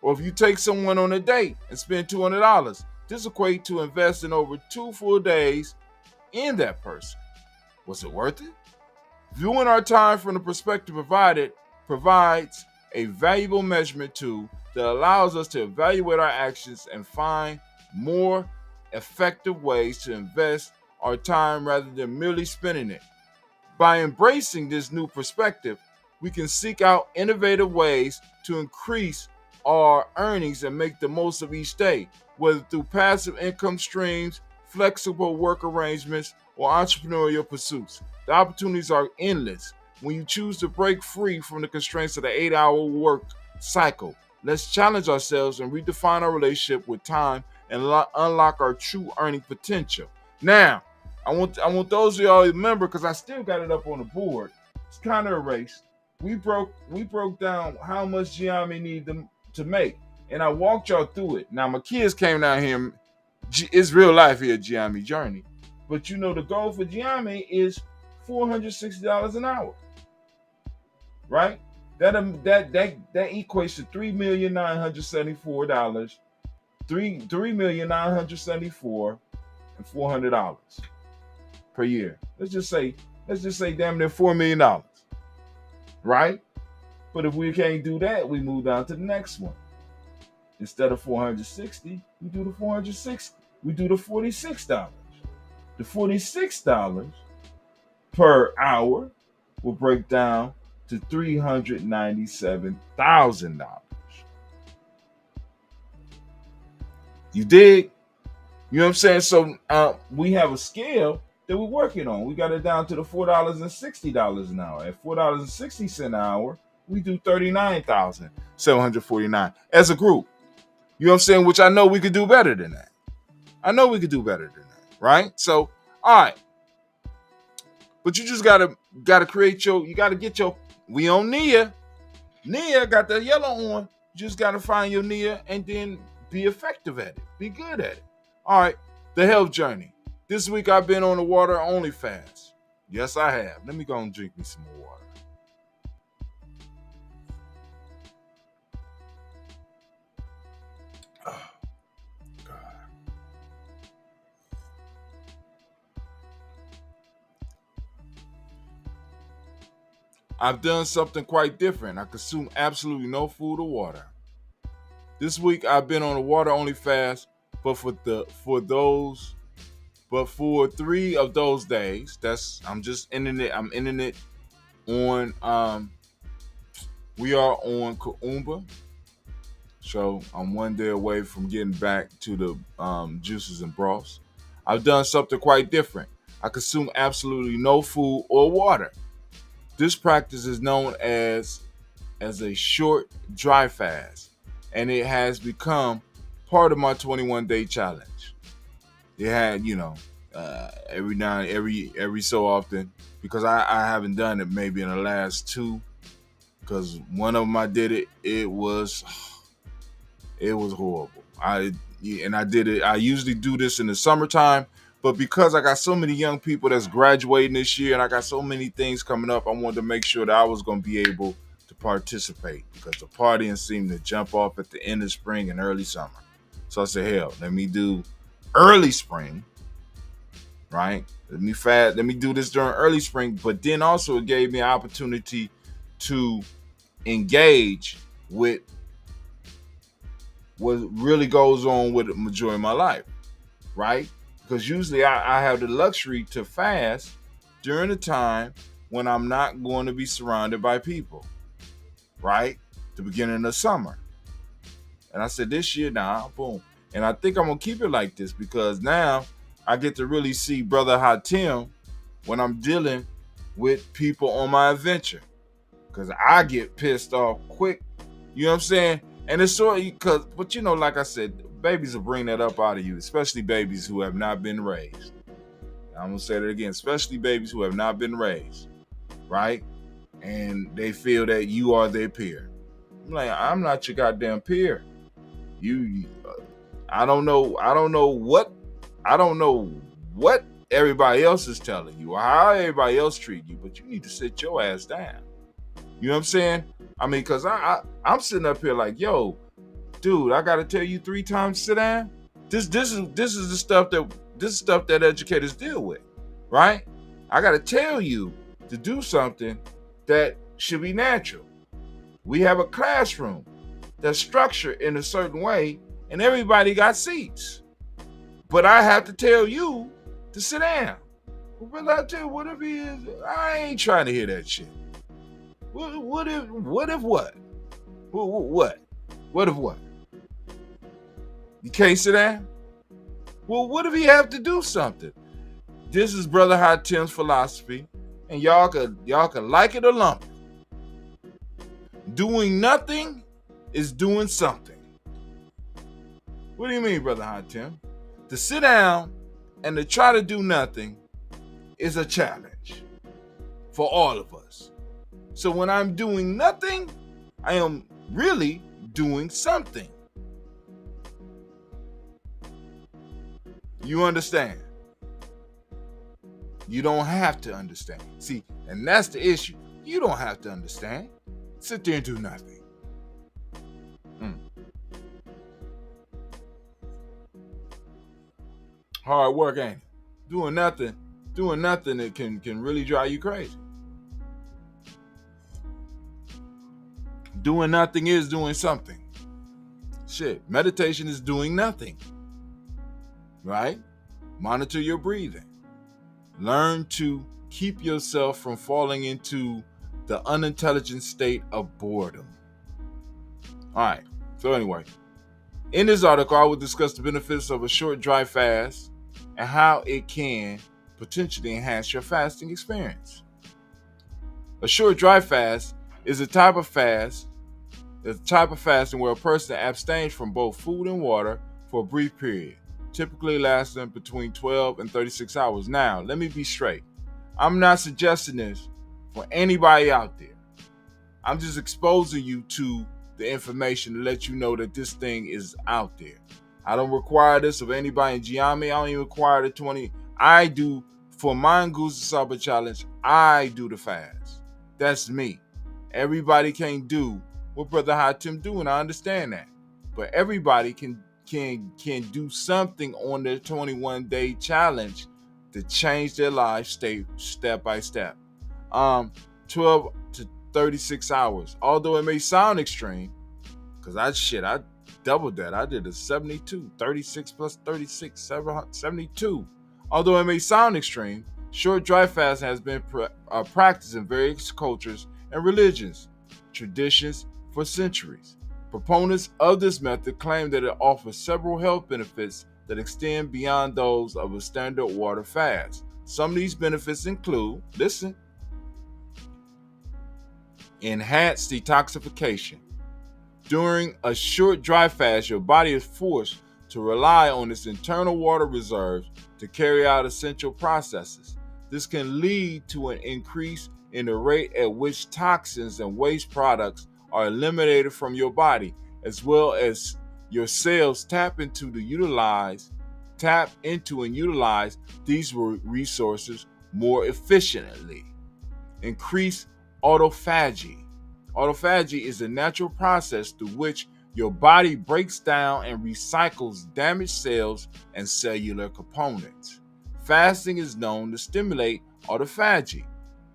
Or if you take someone on a date and spend $200, this equates to investing over 2 full days in that person. Was it worth it? Viewing our time from the perspective provided provides a valuable measurement tool that allows us to evaluate our actions and find more effective ways to invest our time rather than merely spending it. By embracing this new perspective, we can seek out innovative ways to increase our earnings and make the most of each day, whether through passive income streams, flexible work arrangements, or entrepreneurial pursuits. The opportunities are endless when you choose to break free from the constraints of the 8-hour work cycle. Let's challenge ourselves and redefine our relationship with time and unlock our true earning potential. Now, I want those of y'all to remember, because I still got it up on the board. It's kind of erased. We broke down how much GNJ need to make, and I walked y'all through it. Now my kids came down here. It's real life here, GNJ Journey. But you know the goal for GNJ is $460 an hour, right? That equates to $3,974,000, $3,974,400 per year. Let's just say damn near $4 million, right? But if we can't do that, we move down to the next one. Instead of 460, we do the 460. We do the $46. The $46 per hour will break down to $397,000. You dig? You know what I'm saying? So we have a scale that we're working on. We got it down to the $4.60 an hour. At $4.60 an hour, we do 39,749 as a group. You know what I'm saying? Which I know we could do better than that. I know we could do better than that, right? So, all right. But you just gotta create you gotta get your, we on Nia. Nia got the yellow on. You just gotta find your Nia and then be effective at it. Be good at it. All right. The health journey. This week I've been on the water only fast. Yes, I have. Let me go and drink me some more water. Oh, God. I've done something quite different. I consume absolutely no food or water. This week I've been on a water only fast, but for 3 of those days, I'm ending it on we are on Kaumba. So I'm one day away from getting back to the juices and broths. I've done something quite different. I consume absolutely no food or water. This practice is known as a short dry fast, and it has become part of my 21-day challenge. It had, every so often, because I haven't done it maybe in the last 2, because one of them I did it. It was horrible. I did it. I usually do this in the summertime, but because I got so many young people that's graduating this year, and I got so many things coming up, I wanted to make sure that I was going to be able to participate, because the partying seemed to jump off at the end of spring and early summer. So I said, hell, let me do early spring, right? Let me do this during early spring, but then also it gave me an opportunity to engage with what really goes on with the majority of my life, right? Because usually I have the luxury to fast during the time when I'm not going to be surrounded by people, right? The beginning of summer. And I said, this year now, boom. And I think I'm going to keep it like this, because now I get to really see Brother Hatim when I'm dealing with people on my adventure. Because I get pissed off quick. You know what I'm saying? And it's sort of but like I said, babies will bring that up out of you, especially babies who have not been raised. I'm going to say that again, especially babies who have not been raised, right? And they feel that you are their peer. I'm like, I'm not your goddamn peer. I don't know what everybody else is telling you or how everybody else treat you, but you need to sit your ass down. You know what I'm saying? I mean, because I'm sitting up here like, yo, dude, I got to tell you 3 times to sit down. This is the stuff that educators deal with, right? I got to tell you to do something that should be natural. We have a classroom that's structured in a certain way, and everybody got seats. But I have to tell you to sit down. Well, I tell you, what if he is? I ain't trying to hear that shit. What if what? What if what? You can't sit down? Well, what if he have to do something? This is Brother Hatim's philosophy, and y'all can like it or lump it. Doing nothing is doing something. What do you mean, Brother Hatim? To sit down and to try to do nothing is a challenge for all of us. So when I'm doing nothing, I am really doing something. You understand? You don't have to understand. See, and that's the issue. You don't have to understand. Sit there and do nothing. Hard work, ain't it? Doing nothing that can really drive you crazy. Doing nothing is doing something. Shit, meditation is doing nothing. Right? Monitor your breathing. Learn to keep yourself from falling into the unintelligent state of boredom. All right. So anyway, In this article, I will discuss the benefits of a short dry fast and how it can potentially enhance your fasting experience. A short dry fast is a type of fasting where a person abstains from both food and water for a brief period, typically lasting between 12 and 36 hours. Now, let me be straight. I'm not suggesting this for anybody out there. I'm just exposing you to the information to let you know that this thing is out there. I don't require this of anybody in Giami. I don't even require the 20. I do, for my Goose Saba Challenge, I do the fast. That's me. Everybody can't do what Brother Hatim do, and I understand that. But everybody can do something on their 21-day challenge to change their life step by step. 12 to 36 hours. Although it may sound extreme, because I doubled that. I did a 72, 36 plus 36, 72. Although it may sound extreme, short dry fast has been practiced in various cultures and religions, traditions for centuries. Proponents of this method claim that it offers several health benefits that extend beyond those of a standard water fast. Some of these benefits include, listen, enhanced detoxification. During a short dry fast, your body is forced to rely on its internal water reserves to carry out essential processes. This can lead to an increase in the rate at which toxins and waste products are eliminated from your body, as well as your cells tap into and utilize these resources more efficiently. Increase autophagy. Autophagy is a natural process through which your body breaks down and recycles damaged cells and cellular components. Fasting is known to stimulate autophagy,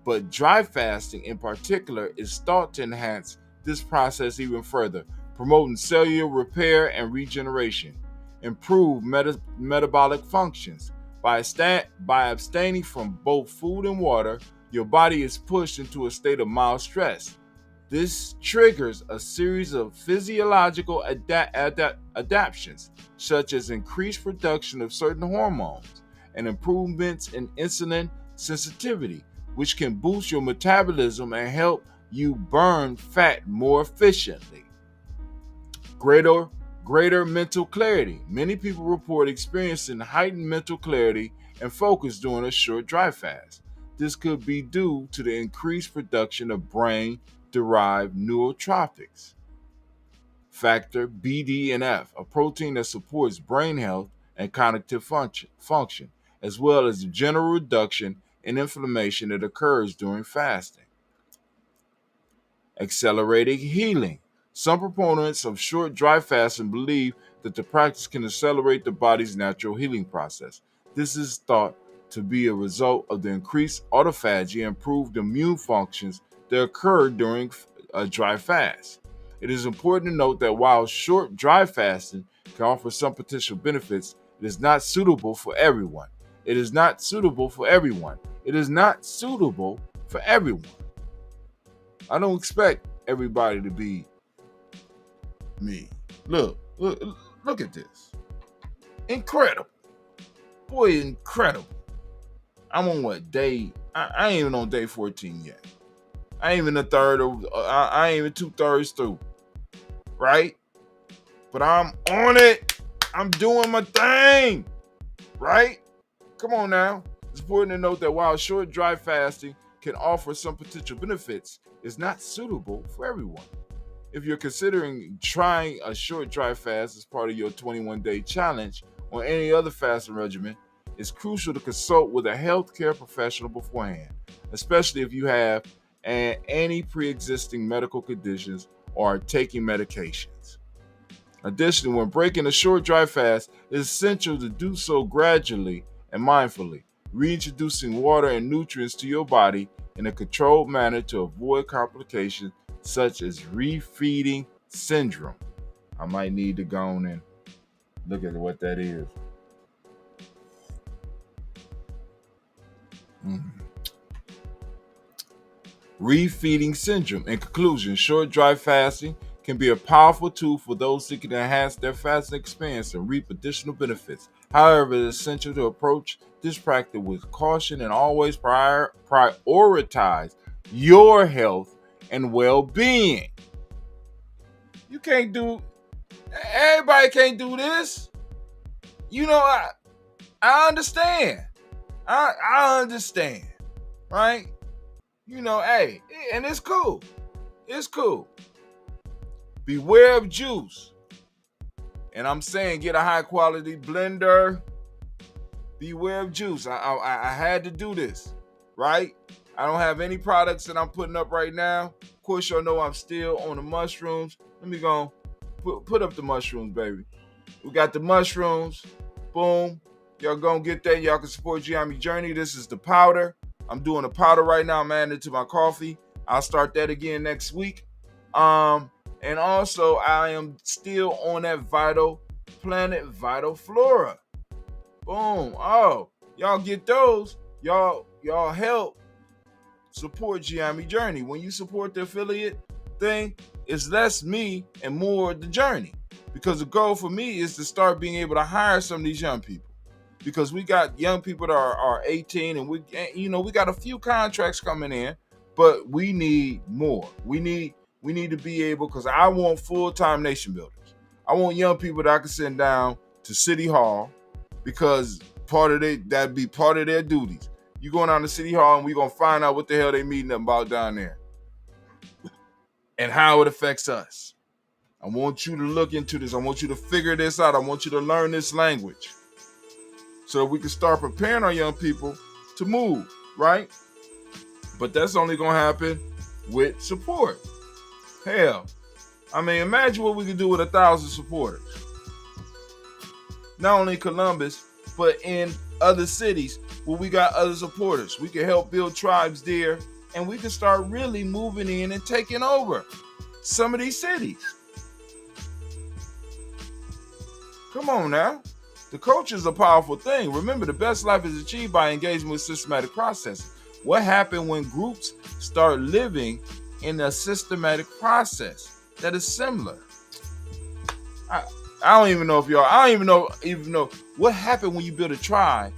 but dry fasting in particular is thought to enhance this process even further, promoting cellular repair and regeneration. Improve metabolic functions. By abstaining from both food and water, your body is pushed into a state of mild stress. This triggers a series of physiological adaptations, such as increased production of certain hormones and improvements in insulin sensitivity, which can boost your metabolism and help you burn fat more efficiently. Greater mental clarity. Many people report experiencing heightened mental clarity and focus during a short dry fast. This could be due to the increased production of brain-derived neurotropics factor BDNF, a protein that supports brain health and cognitive function, as well as the general reduction in inflammation that occurs during fasting. Accelerating healing. Some proponents of short dry fasting believe that the practice can accelerate the body's natural healing process. This is thought to be a result of the increased autophagy and improved immune functions that occur during a dry fast. It is important to note that while short dry fasting can offer some potential benefits, it is not suitable for everyone. It is not suitable for everyone. It is not suitable for everyone. I don't expect everybody to be me. Look at this. Incredible. Boy, incredible. I'm on what, day? I ain't even on day 14 yet. I ain't even a third of, I ain't even 2/3 through. Right? But I'm on it. I'm doing my thing. Right? Come on now. It's important to note that while short dry fasting can offer some potential benefits, it's not suitable for everyone. If you're considering trying a short dry fast as part of your 21-day challenge or any other fasting regimen, it's crucial to consult with a healthcare professional beforehand, especially if you have any pre-existing medical conditions or are taking medications. Additionally, when breaking a short dry fast, it is essential to do so gradually and mindfully, reintroducing water and nutrients to your body in a controlled manner to avoid complications such as refeeding syndrome. I might need to go on and look at what that is. Refeeding syndrome. In conclusion, short dry fasting can be a powerful tool for those seeking to enhance their fasting experience and reap additional benefits. However, it is essential to approach this practice with caution and always prioritize your health and well-being. You can't do, everybody can't do this. I understand. I understand, right? Hey, and it's cool. It's cool. Beware of juice. And I'm saying get a high quality blender. Beware of juice. I had to do this, right? I don't have any products that I'm putting up right now. Of course, y'all know I'm still on the mushrooms. Let me go put up the mushrooms, baby. We got the mushrooms. Boom. Y'all gonna get that. Y'all can support GNJ Journey. This is the powder. I'm doing the powder right now. I'm adding it to my coffee. I'll start that again next week. And also I am still on that Planet Vital Flora. Boom. Oh, y'all get those. Y'all help support GNJ Journey. When you support the affiliate thing, it's less me and more the journey. Because the goal for me is to start being able to hire some of these young people. Because we got young people that are 18 and we got a few contracts coming in, but we need more. We need to be able, because I want full-time nation builders. I want young people that I can send down to City Hall, because that'd be part of their duties. You going down to City Hall and we're going to find out what the hell they meeting about down there and how it affects us. I want you to look into this. I want you to figure this out. I want you to learn this language so that we can start preparing our young people to move, right? But that's only going to happen with support. Hell, I mean, imagine what we could do with 1,000 supporters. Not only in Columbus, but in other cities where we got other supporters. We can help build tribes there, and we can start really moving in and taking over some of these cities. Come on now. The culture is a powerful thing. Remember, the best life is achieved by engaging with systematic processes. What happened when groups start living in a systematic process that is similar? I don't even know what happened when you build a tribe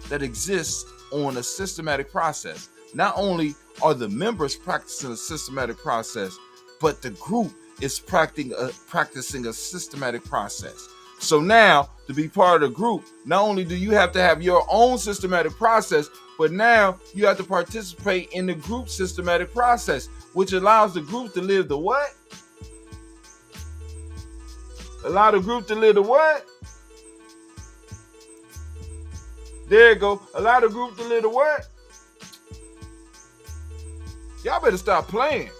that exists on a systematic process. Not only are the members practicing a systematic process, but the group is practicing a systematic process. So now, to be part of the group, not only do you have to have your own systematic process, but now you have to participate in the group systematic process, which allows the group to live the what? Allow the group to live the what? There you go. Allow the group to live the what? Y'all better stop playing.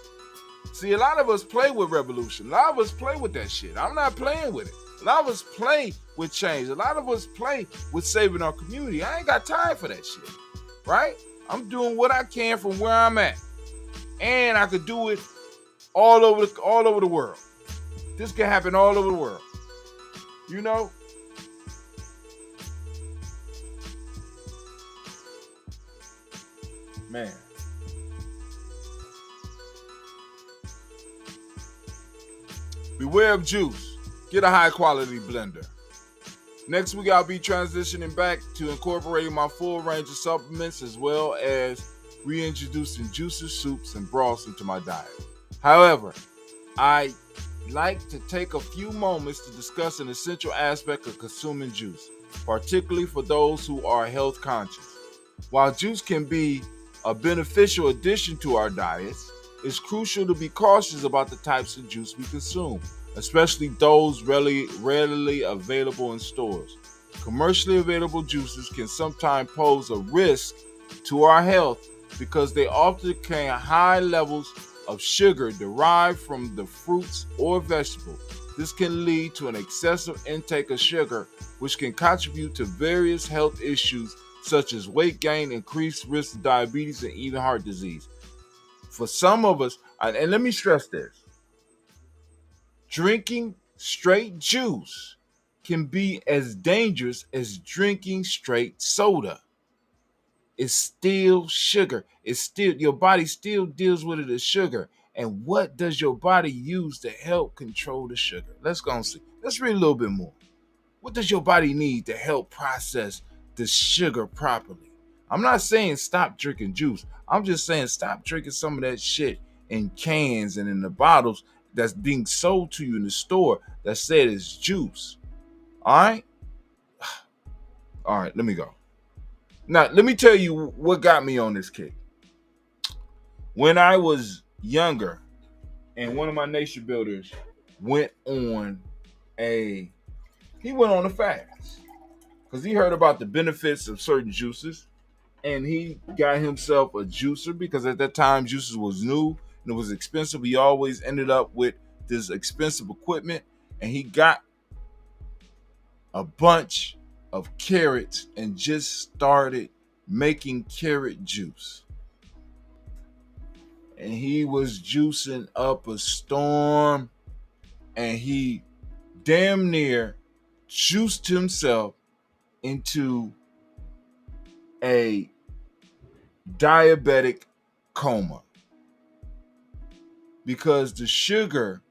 See, a lot of us play with revolution. A lot of us play with that shit. I'm not playing with it. A lot of us play with change. A lot of us play with saving our community. I ain't got time for that shit, right? I'm doing what I can from where I'm at, and I could do it all over the world. This can happen all over the world, Man. Beware of juice. Get a high quality blender. Next week, I'll be transitioning back to incorporating my full range of supplements, as well as reintroducing juices, soups, and broths into my diet. However, I like to take a few moments to discuss an essential aspect of consuming juice, particularly for those who are health conscious. While juice can be a beneficial addition to our diets, it's crucial to be cautious about the types of juice we consume, especially those readily available in stores. Commercially available juices can sometimes pose a risk to our health because they often contain high levels of sugar derived from the fruits or vegetables. This can lead to an excessive intake of sugar, which can contribute to various health issues such as weight gain, increased risk of diabetes, and even heart disease. For some of us, and let me stress this, drinking straight juice can be as dangerous as drinking straight soda. It's still sugar. It's still, your body still deals with it as sugar. And what does your body use to help control the sugar? Let's go and see. Let's read a little bit more. What does your body need to help process the sugar properly? I'm not saying stop drinking juice. I'm just saying stop drinking some of that shit in cans and in the bottles that's being sold to you in the store that said it's juice. All right? All right, let me go. Now, let me tell you what got me on this kick. When I was younger, and one of my nation builders went on a fast because he heard about the benefits of certain juices, and he got himself a juicer because at that time juices was new and it was expensive. He always ended up with this expensive equipment, and he got a bunch of carrots and just started making carrot juice. And he was juicing up a storm, and he damn near juiced himself into a diabetic coma because the sugar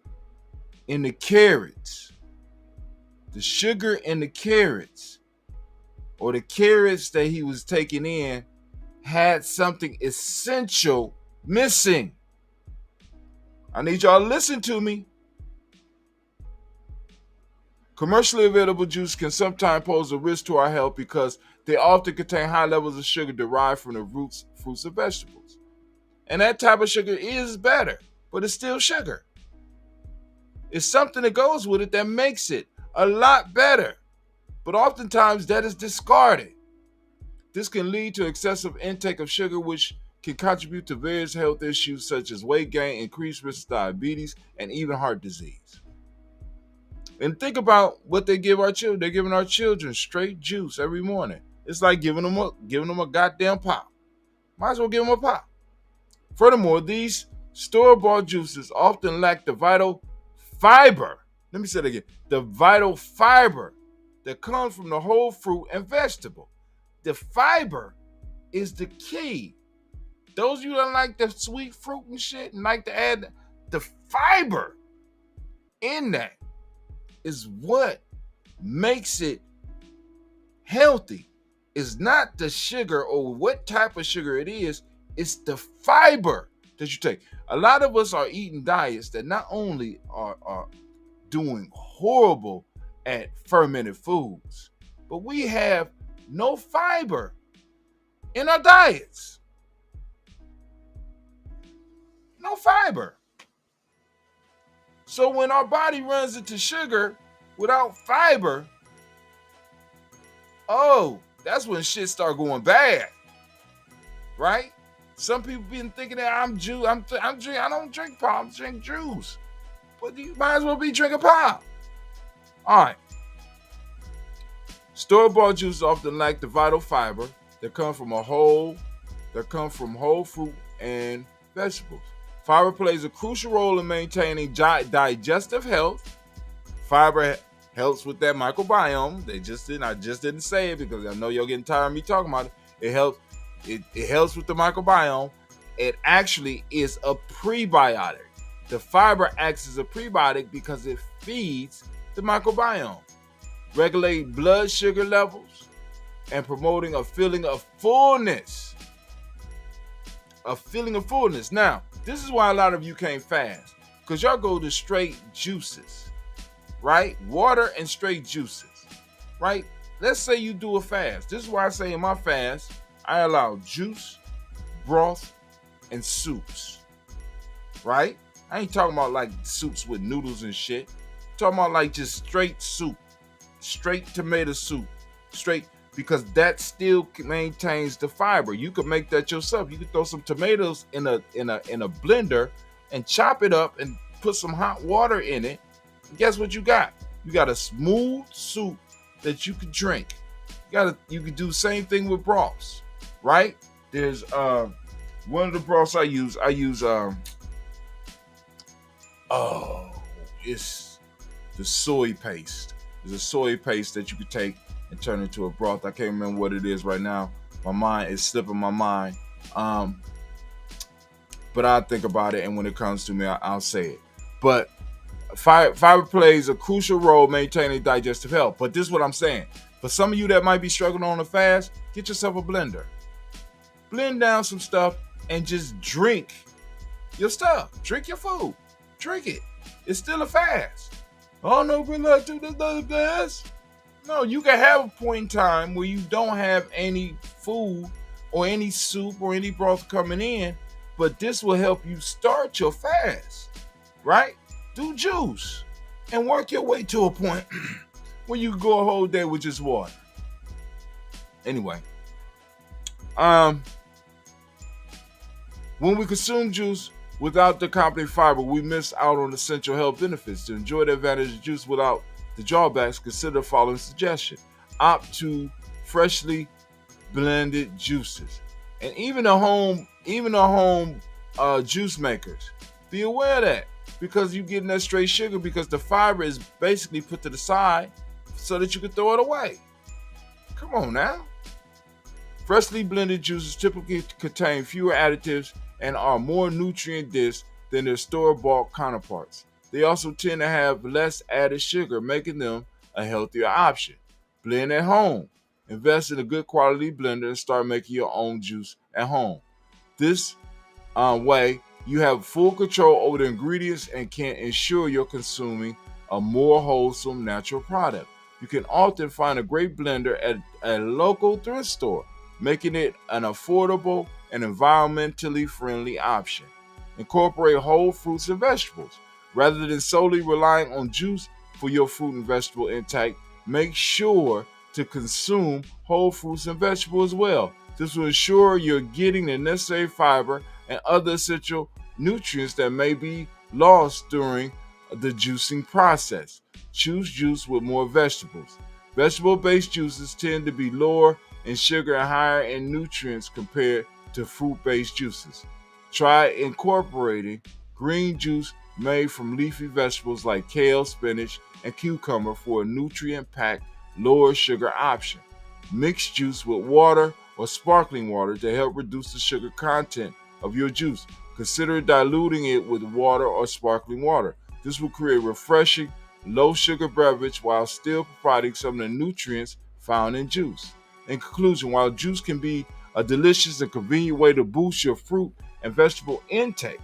in the carrots or the carrots that he was taking in had something essential missing. I need y'all to listen to me. Commercially available juice can sometimes pose a risk to our health because they often contain high levels of sugar derived from the roots, fruits, and vegetables. And that type of sugar is better, but it's still sugar. It's something that goes with it that makes it a lot better, but oftentimes that is discarded. This can lead to excessive intake of sugar, which can contribute to various health issues such as weight gain, increased risk of diabetes, and even heart disease. And think about what they give our children. They're giving our children straight juice every morning. It's like giving them a goddamn pop. Might as well give them a pop. Furthermore, these store-bought juices often lack the vital fiber. Let me say that again. The vital fiber that comes from the whole fruit and vegetable. The fiber is the key. Those of you that like the sweet fruit and shit and like to add the fiber in that is what makes it healthy. It's not the sugar or what type of sugar it is. It's the fiber that you take. A lot of us are eating diets that not only are doing horrible at fermented foods, but we have no fiber in our diets. No fiber. So when our body runs into sugar without fiber, that's when shit start going bad, right? Some people been thinking that I'm juice. I don't drink pop. I drink juice, but you might as well be drinking pop. All right. Store-bought juices often lack the vital fiber that come from whole fruit and vegetables. Fiber plays a crucial role in maintaining digestive health. Fiber helps with that microbiome. I just didn't say it because I know you're getting tired of me talking about it. It helps with the microbiome. It actually is a prebiotic. The fiber acts as a prebiotic because it feeds the microbiome, regulating blood sugar levels, and promoting a feeling of fullness. Now, this is why a lot of you can't fast, because y'all go to straight juices, right? Water and straight juices, right? Let's say you do a fast. This is why I say in my fast, I allow juice, broth, and soups, right? I ain't talking about like soups with noodles and shit. I'm talking about like just straight soup, straight tomato soup, because that still maintains the fiber. You could make that yourself. You could throw some tomatoes in a blender and chop it up and put some hot water in it. And guess what you got? You got a smooth soup that you could drink. You could do the same thing with broths, right? There's one of the broths I use. It's the soy paste. There's a soy paste that you could take and turn into a broth. I can't remember what it is right now. My mind is slipping my mind. But but I think about it, and when it comes to me, I'll say it. But fiber plays a crucial role maintaining digestive health. But this is what I'm saying. For some of you that might be struggling on a fast, get yourself a blender. Blend down some stuff and just drink your stuff. Drink your food. Drink it. It's still a fast. Oh no, we're not doing another fast. No, you can have a point in time where you don't have any food or any soup or any broth coming in, but this will help you start your fast, right? Do juice and work your way to a point where you can go a whole day with just water. Anyway, when we consume juice without the accompanying fiber, we miss out on essential health benefits. To enjoy the advantage of juice without the drawbacks, consider the following suggestion. Opt to freshly blended juices. And even the home juice makers, be aware of that, because you're getting that straight sugar, because the fiber is basically put to the side so that you can throw it away. Come on now. Freshly blended juices typically contain fewer additives and are more nutrient dense than their store-bought counterparts. They also tend to have less added sugar, making them a healthier option. Blend at home. Invest in a good quality blender and start making your own juice at home. This way, you have full control over the ingredients and can ensure you're consuming a more wholesome natural product. You can often find a great blender at a local thrift store, making it an affordable and environmentally friendly option. Incorporate whole fruits and vegetables. Rather than solely relying on juice for your fruit and vegetable intake, make sure to consume whole fruits and vegetables as well. This will ensure you're getting the necessary fiber and other essential nutrients that may be lost during the juicing process. Choose juice with more vegetables. Vegetable-based juices tend to be lower in sugar and higher in nutrients compared to fruit-based juices. Try incorporating green juice made from leafy vegetables like kale, spinach, and cucumber for a nutrient-packed, lower sugar option. Mix juice with water or sparkling water to help reduce the sugar content of your juice. Consider diluting it with water or sparkling water. This will create a refreshing, low-sugar beverage while still providing some of the nutrients found in juice. In conclusion, while juice can be a delicious and convenient way to boost your fruit and vegetable intake,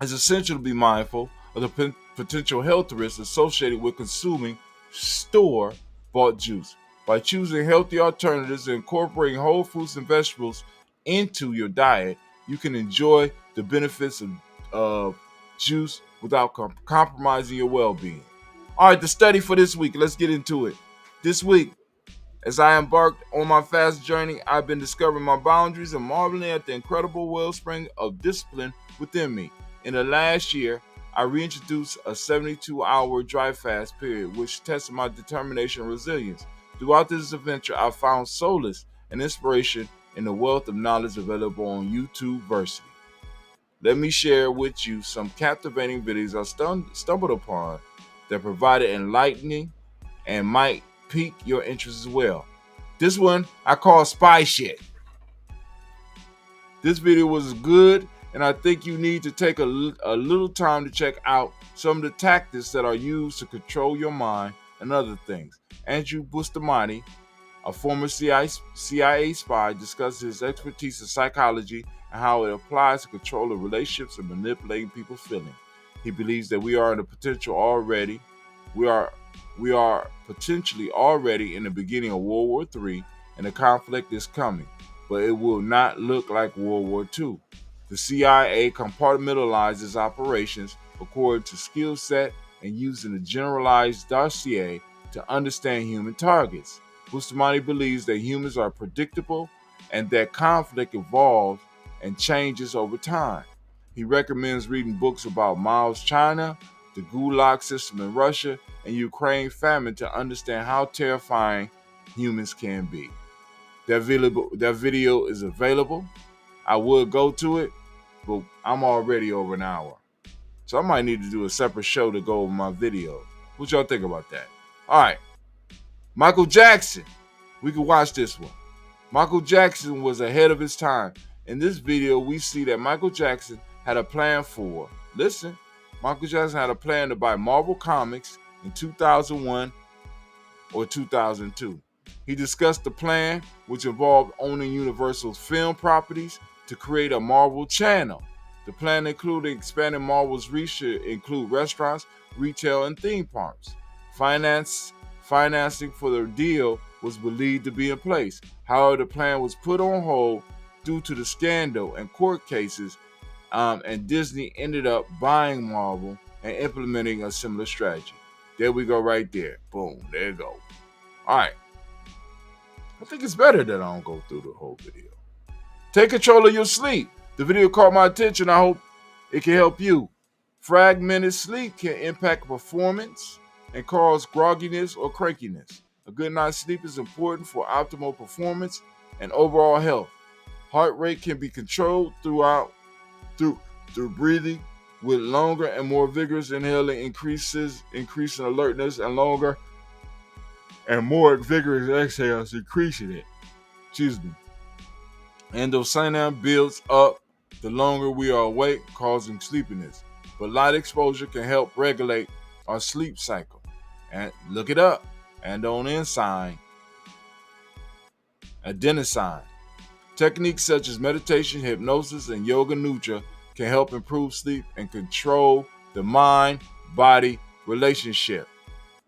it's essential to be mindful of the potential health risks associated with consuming store-bought juice. By choosing healthy alternatives and incorporating whole fruits and vegetables into your diet, you can enjoy the benefits of juice without compromising your well-being. All right, the study for this week. Let's get into it. This week, as I embarked on my fast journey, I've been discovering my boundaries and marveling at the incredible wellspring of discipline within me. In the last year, I reintroduced a 72-hour dry fast period, which tested my determination and resilience. Throughout this adventure, I found solace and inspiration in the wealth of knowledge available on YouTube Versity. Let me share with you some captivating videos I stumbled upon that provided enlightening and might pique your interest as well. This one I call Spy Shit. This video was good, and I think you need to take a little time to check out some of the tactics that are used to control your mind and other things. Andrew Bustamante, a former CIA spy, discusses his expertise in psychology and how it applies to controlling relationships and manipulating people's feelings. He believes that we are potentially already in the beginning of World War III, and the conflict is coming, but it will not look like World War II. The CIA compartmentalizes operations according to skill set and using a generalized dossier to understand human targets. Bustamante believes that humans are predictable and that conflict evolves and changes over time. He recommends reading books about Mao's China, the Gulag system in Russia, and Ukraine famine to understand how terrifying humans can be. That video is available. I would go to it, but I'm already over an hour. So I might need to do a separate show to go over my video. What y'all think about that? All right. Michael Jackson. We can watch this one. Michael Jackson was ahead of his time. In this video, we see that Michael Jackson had a plan for, listen, Michael Jackson had a plan to buy Marvel Comics in 2001 or 2002. He discussed the plan, which involved owning Universal's film properties to create a Marvel channel. The plan included expanding Marvel's reach to include restaurants, retail, and theme parks. Financing for the deal was believed to be in place. However, the plan was put on hold due to the scandal and court cases, and Disney ended up buying Marvel and implementing a similar strategy. There we go right there. Boom, there you go. All right. I think it's better that I don't go through the whole video. Take control of your sleep. The video caught my attention. I hope it can help you. Fragmented sleep can impact performance and cause grogginess or crankiness. A good night's sleep is important for optimal performance and overall health. Heart rate can be controlled through breathing, with longer and more vigorous inhaling increasing alertness, and longer and more vigorous exhales increasing it. Endocyanin builds up the longer we are awake, causing sleepiness. But light exposure can help regulate our sleep cycle. And look it up. Adenosine. Techniques such as meditation, hypnosis, and yoga nidra can help improve sleep and control the mind-body relationship.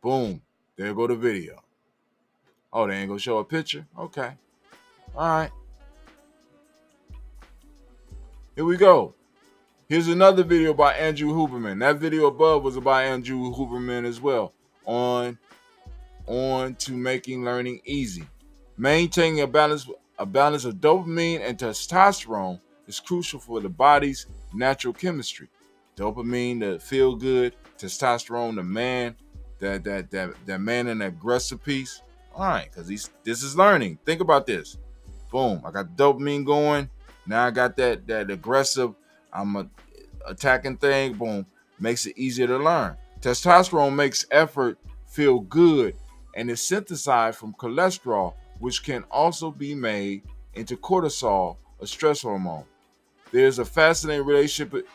Boom. There go the video. Oh, they ain't gonna show a picture? Okay. All right. Here we go. Here's another video by Andrew Huberman. That video above was by Andrew Huberman as well. On to making learning easy. Maintaining a balance of dopamine and testosterone is crucial for the body's natural chemistry. Dopamine, the feel good, testosterone, the man, that man in the aggressive piece. All right, because this is learning. Think about this. Boom, I got dopamine going. Now I got that aggressive, I'm attacking thing. Boom, makes it easier to learn. Testosterone makes effort feel good and is synthesized from cholesterol, which can also be made into cortisol, a stress hormone. There's a fascinating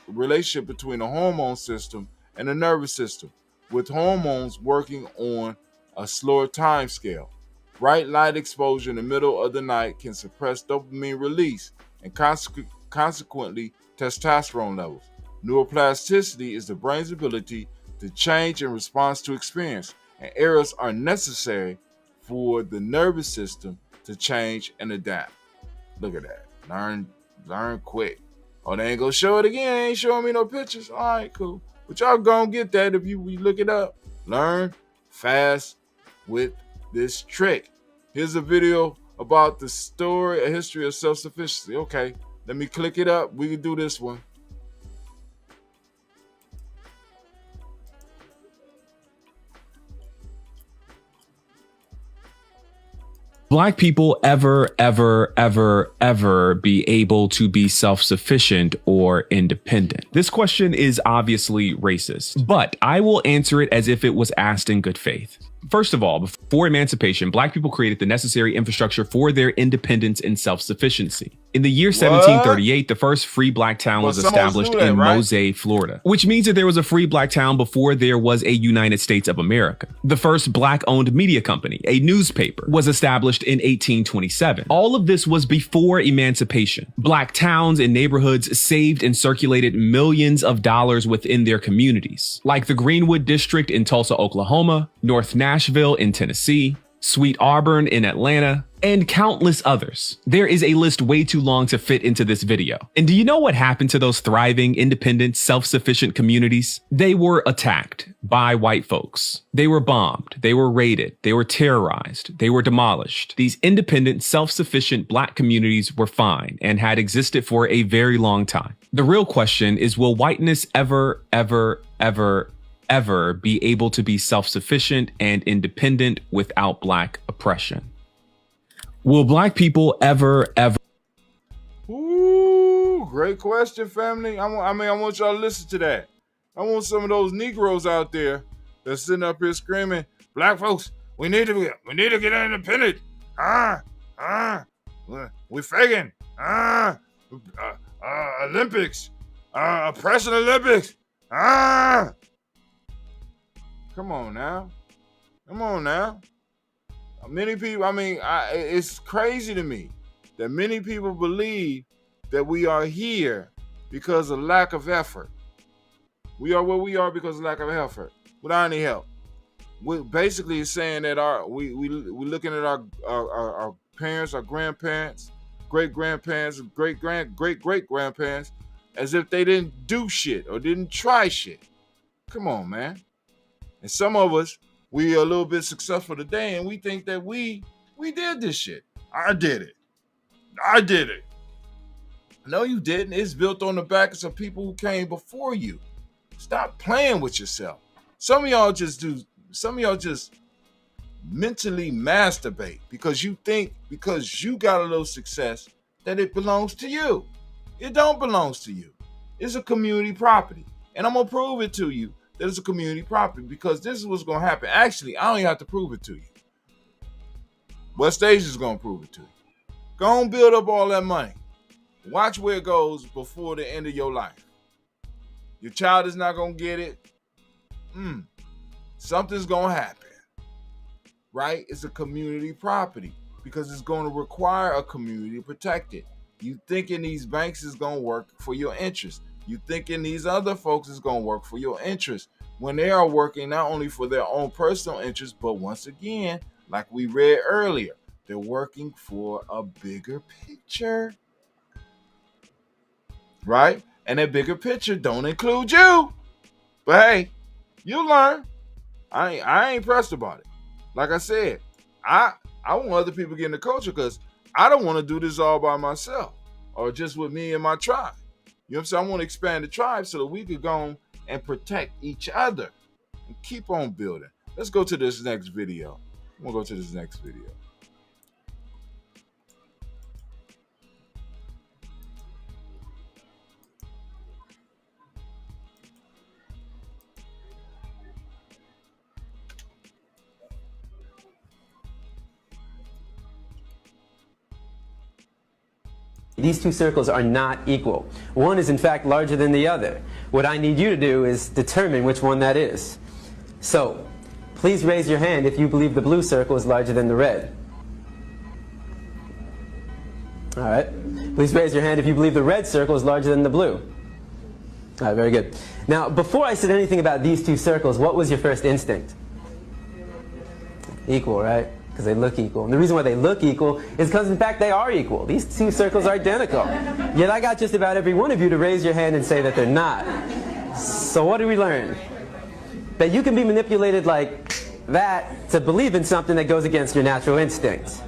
relationship between the hormone system and the nervous system, with hormones working on a slower time scale. Bright light exposure in the middle of the night can suppress dopamine release and consequently testosterone levels. Neuroplasticity is the brain's ability to change in response to experience, and errors are necessary for the nervous system to change and adapt. Look at that. Learn quick. Oh, they ain't gonna show it again. They ain't showing me no pictures. All right, cool. But y'all gonna get that if you look it up. Learn fast with this trick. Here's a video about the story, a history of self-sufficiency. Okay, let me click it up. We can do this one. Black people ever be able to be self-sufficient or independent? This question is obviously racist, but I will answer it as if it was asked in good faith. First of all, before emancipation, Black people created the necessary infrastructure for their independence and self-sufficiency. In the year 1738, the first free Black town was established in Mosey, Florida, which means that there was a free Black town before there was a United States of America. The first Black-owned media company, a newspaper, was established in 1827. All of this was before emancipation. Black towns and neighborhoods saved and circulated millions of dollars within their communities, like the Greenwood District in Tulsa, Oklahoma, North Nashville in Tennessee, Sweet Auburn in Atlanta, and countless others. There is a list way too long to fit into this video. And do you know what happened to those thriving, independent, self-sufficient communities? They were attacked by white folks. They were bombed. They were raided. They were terrorized. They were demolished. These independent, self-sufficient Black communities were fine and had existed for a very long time. The real question is, will whiteness ever be able to be self-sufficient and independent without Black oppression? Will Black people ever? Ooh, great question, family. I want y'all to listen to that. I want some of those Negroes out there that's sitting up here screaming, "Black folks, we need to get independent. We're faking. Olympics, oppression Olympics. Come on now. Many people, it's crazy to me that many people believe that we are here because of lack of effort. We are where we are because of lack of effort, without any help. We basically is saying that we're looking at our parents, our grandparents, great grandparents, great grandparents, as if they didn't do shit or didn't try shit. Come on, man. And some of us, we are a little bit successful today, and we think that we did this shit. I did it. No, you didn't. It's built on the backs of people who came before you. Stop playing with yourself. Some of y'all just mentally masturbate because you think because you got a little success that it belongs to you. It don't belong to you. It's a community property. And I'm going to prove it to you that it's a community property because this is what's going to happen. Actually, I don't even have to prove it to you. What stage is going to prove it to you? Go and build up all that money. Watch where it goes before the end of your life. Your child is not going to get it. Something's going to happen. Right? It's a community property because it's going to require a community to protect it. You thinking these banks is going to work for your interest. You thinking these other folks is going to work for your interest when they are working not only for their own personal interest, but once again, like we read earlier, they're working for a bigger picture. Right? And that bigger picture don't include you. But hey, you learn. I ain't pressed about it. Like I said, I want other people to get in the culture because I don't want to do this all by myself or just with me and my tribe. You know what I'm saying? I want to expand the tribe so that we could go and protect each other and keep on building. Let's go to this next video. We'll go to this next video. These two circles are not equal. One is in fact larger than the other. What I need you to do is determine which one that is. So, please raise your hand if you believe the blue circle is larger than the red. Alright. Please raise your hand if you believe the red circle is larger than the blue. Alright, very good. Now, before I said anything about these two circles, what was your first instinct? Equal, right? Because they look equal. And the reason why they look equal is because in fact they are equal. These two circles are identical. Yet I got just about every one of you to raise your hand and say that they're not. So what do we learn? That you can be manipulated like that to believe in something that goes against your natural instincts.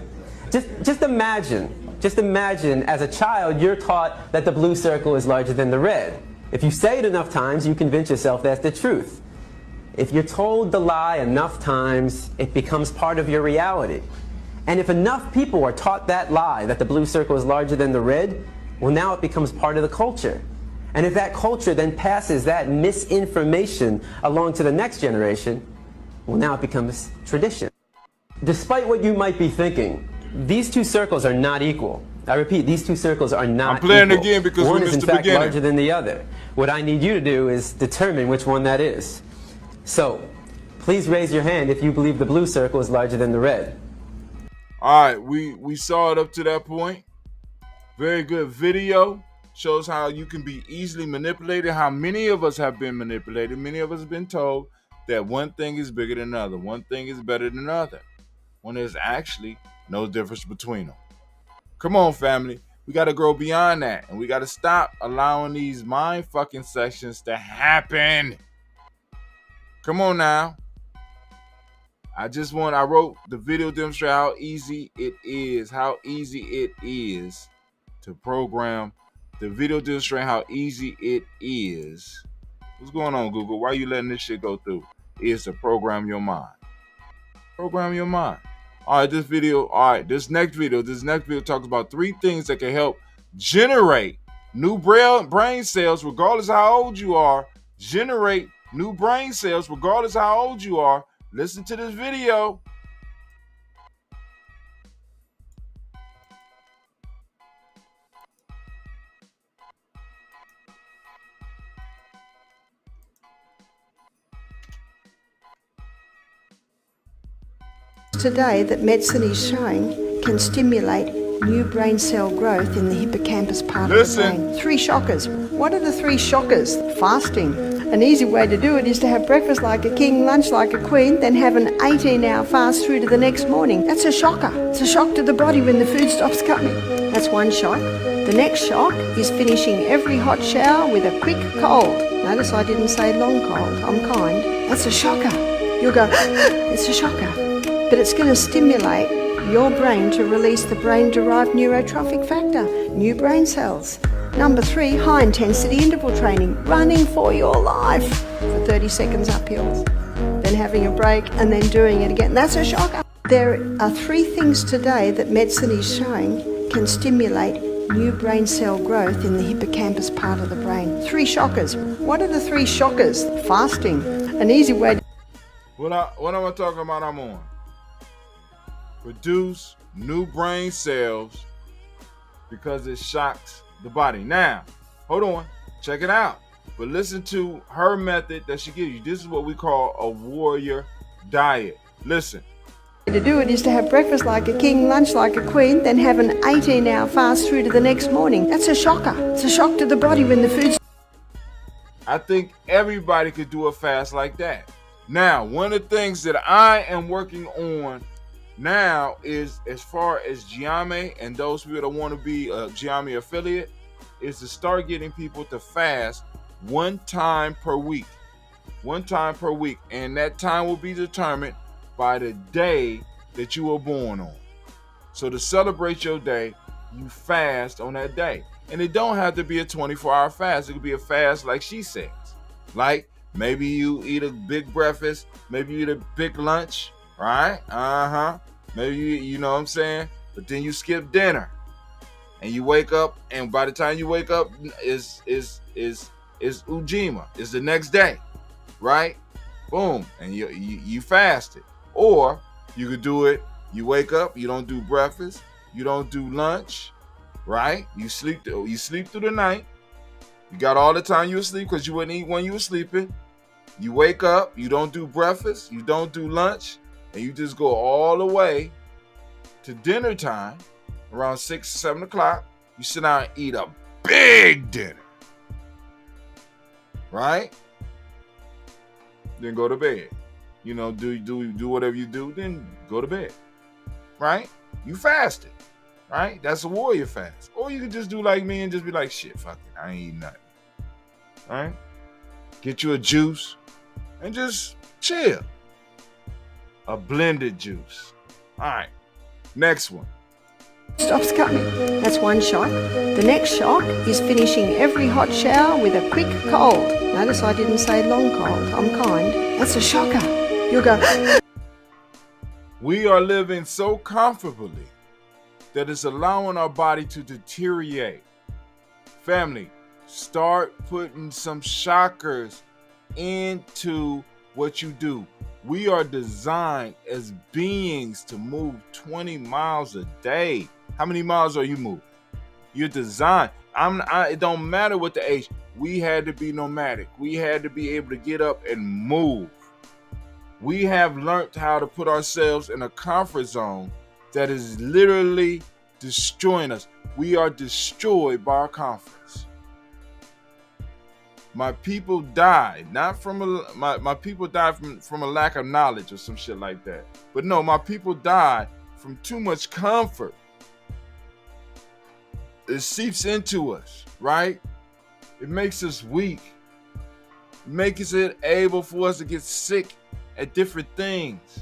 Just imagine as a child you're taught that the blue circle is larger than the red. If you say it enough times, you convince yourself that's the truth. If you're told the lie enough times, it becomes part of your reality. And if enough people are taught that lie, that the blue circle is larger than the red, well, now it becomes part of the culture. And if that culture then passes that misinformation along to the next generation, well, now it becomes tradition. Despite what you might be thinking, these two circles are not equal. I repeat, these two circles are not equal. I'm playing again because one we is in missed the fact beginning. larger than the other. What I need you to do is determine which one that is. So, please raise your hand if you believe the blue circle is larger than the red. All right, we saw it up to that point. Very good video. Shows how you can be easily manipulated, how many of us have been manipulated. Many of us have been told that one thing is bigger than another. One thing is better than another. When there's actually no difference between them. Come on, family. We got to grow beyond that. And we got to stop allowing these mind fucking sessions to happen. Come on now. I wrote the video demonstrate how easy it is to program. The video demonstrate how easy it is. What's going on, Google? Why are you letting this shit go through? Is to program your mind. Program your mind. All right, this next video talks about 3 things that can help generate new brain cells regardless of how old you are. Generate new brain cells regardless of how old you are. Listen to this video. today that medicine is showing can stimulate new brain cell growth in the hippocampus part of the brain. 3 shockers. What are the 3 shockers? Fasting. An easy way to do it is to have breakfast like a king, lunch like a queen, then have an 18-hour fast through to the next morning. That's a shocker. It's a shock to the body when the food stops coming. That's one shock. The next shock is finishing every hot shower with a quick cold. Notice I didn't say long cold. I'm kind. That's a shocker. You'll go, it's a shocker. But it's going to stimulate your brain to release the brain-derived neurotrophic factor, new brain cells. Number 3, high-intensity interval training, running for your life for 30 seconds uphills, then having a break and then doing it again. That's a shocker. There are 3 things today that medicine is showing can stimulate new brain cell growth in the hippocampus part of the brain. 3 shockers. What are the 3 shockers? Fasting. An easy way to... What am I talking about? I'm on. Produce new brain cells because it shocks the body. Now, hold on. Check it out. But listen to her method that she gives you. This is what we call a warrior diet. Listen. To do it is to have breakfast like a king, lunch like a queen, then have an 18-hour fast through to the next morning. That's a shocker. It's a shock to the body when the food's... I think everybody could do a fast like that. Now, one of the things that I am working on now is, as far as GNJ and those people that want to be a GNJ affiliate, is to start getting people to fast 1 time per week. 1 time per week. And that time will be determined by the day that you were born on. So to celebrate your day, you fast on that day. And it don't have to be a 24-hour fast. It could be a fast like she says. Like maybe you eat a big breakfast, maybe you eat a big lunch, right? Maybe you know what I'm saying? But then you skip dinner. And you wake up, and by the time you wake up is Ujima. It's the next day. Right? Boom. And you fasted. Or you could do it, you wake up, you don't do breakfast, you don't do lunch, right? You sleep through the night. You got all the time you were asleep because you wouldn't eat when you were sleeping. You wake up, you don't do breakfast, you don't do lunch, and you just go all the way to dinner time, around 6 or 7 o'clock. You sit down and eat a big dinner, right? Then go to bed. You know, do whatever you do, then go to bed, right? You fasted, right? That's a warrior fast. Or you could just do like me and just be like, shit, fuck it, I ain't eating nothing, right? Get you a juice and just chill. A blended juice. All right, next one. Stops coming. That's one shock. The next shock is finishing every hot shower with a quick cold. Notice I didn't say long cold. I'm kind. That's a shocker. You'll go... We are living so comfortably that it's allowing our body to deteriorate. Family, start putting some shockers into what you do. We are designed as beings to move 20 miles a day. How many miles are you moving? You're designed. It don't matter what the age. We had to be nomadic. We had to be able to get up and move. We have learned how to put ourselves in a comfort zone that is literally destroying us. We are destroyed by our comforts. My people died, not from my people died from a lack of knowledge or some shit like that. But no, my people died from too much comfort. It seeps into us, right? It makes us weak. It makes it able for us to get sick at different things.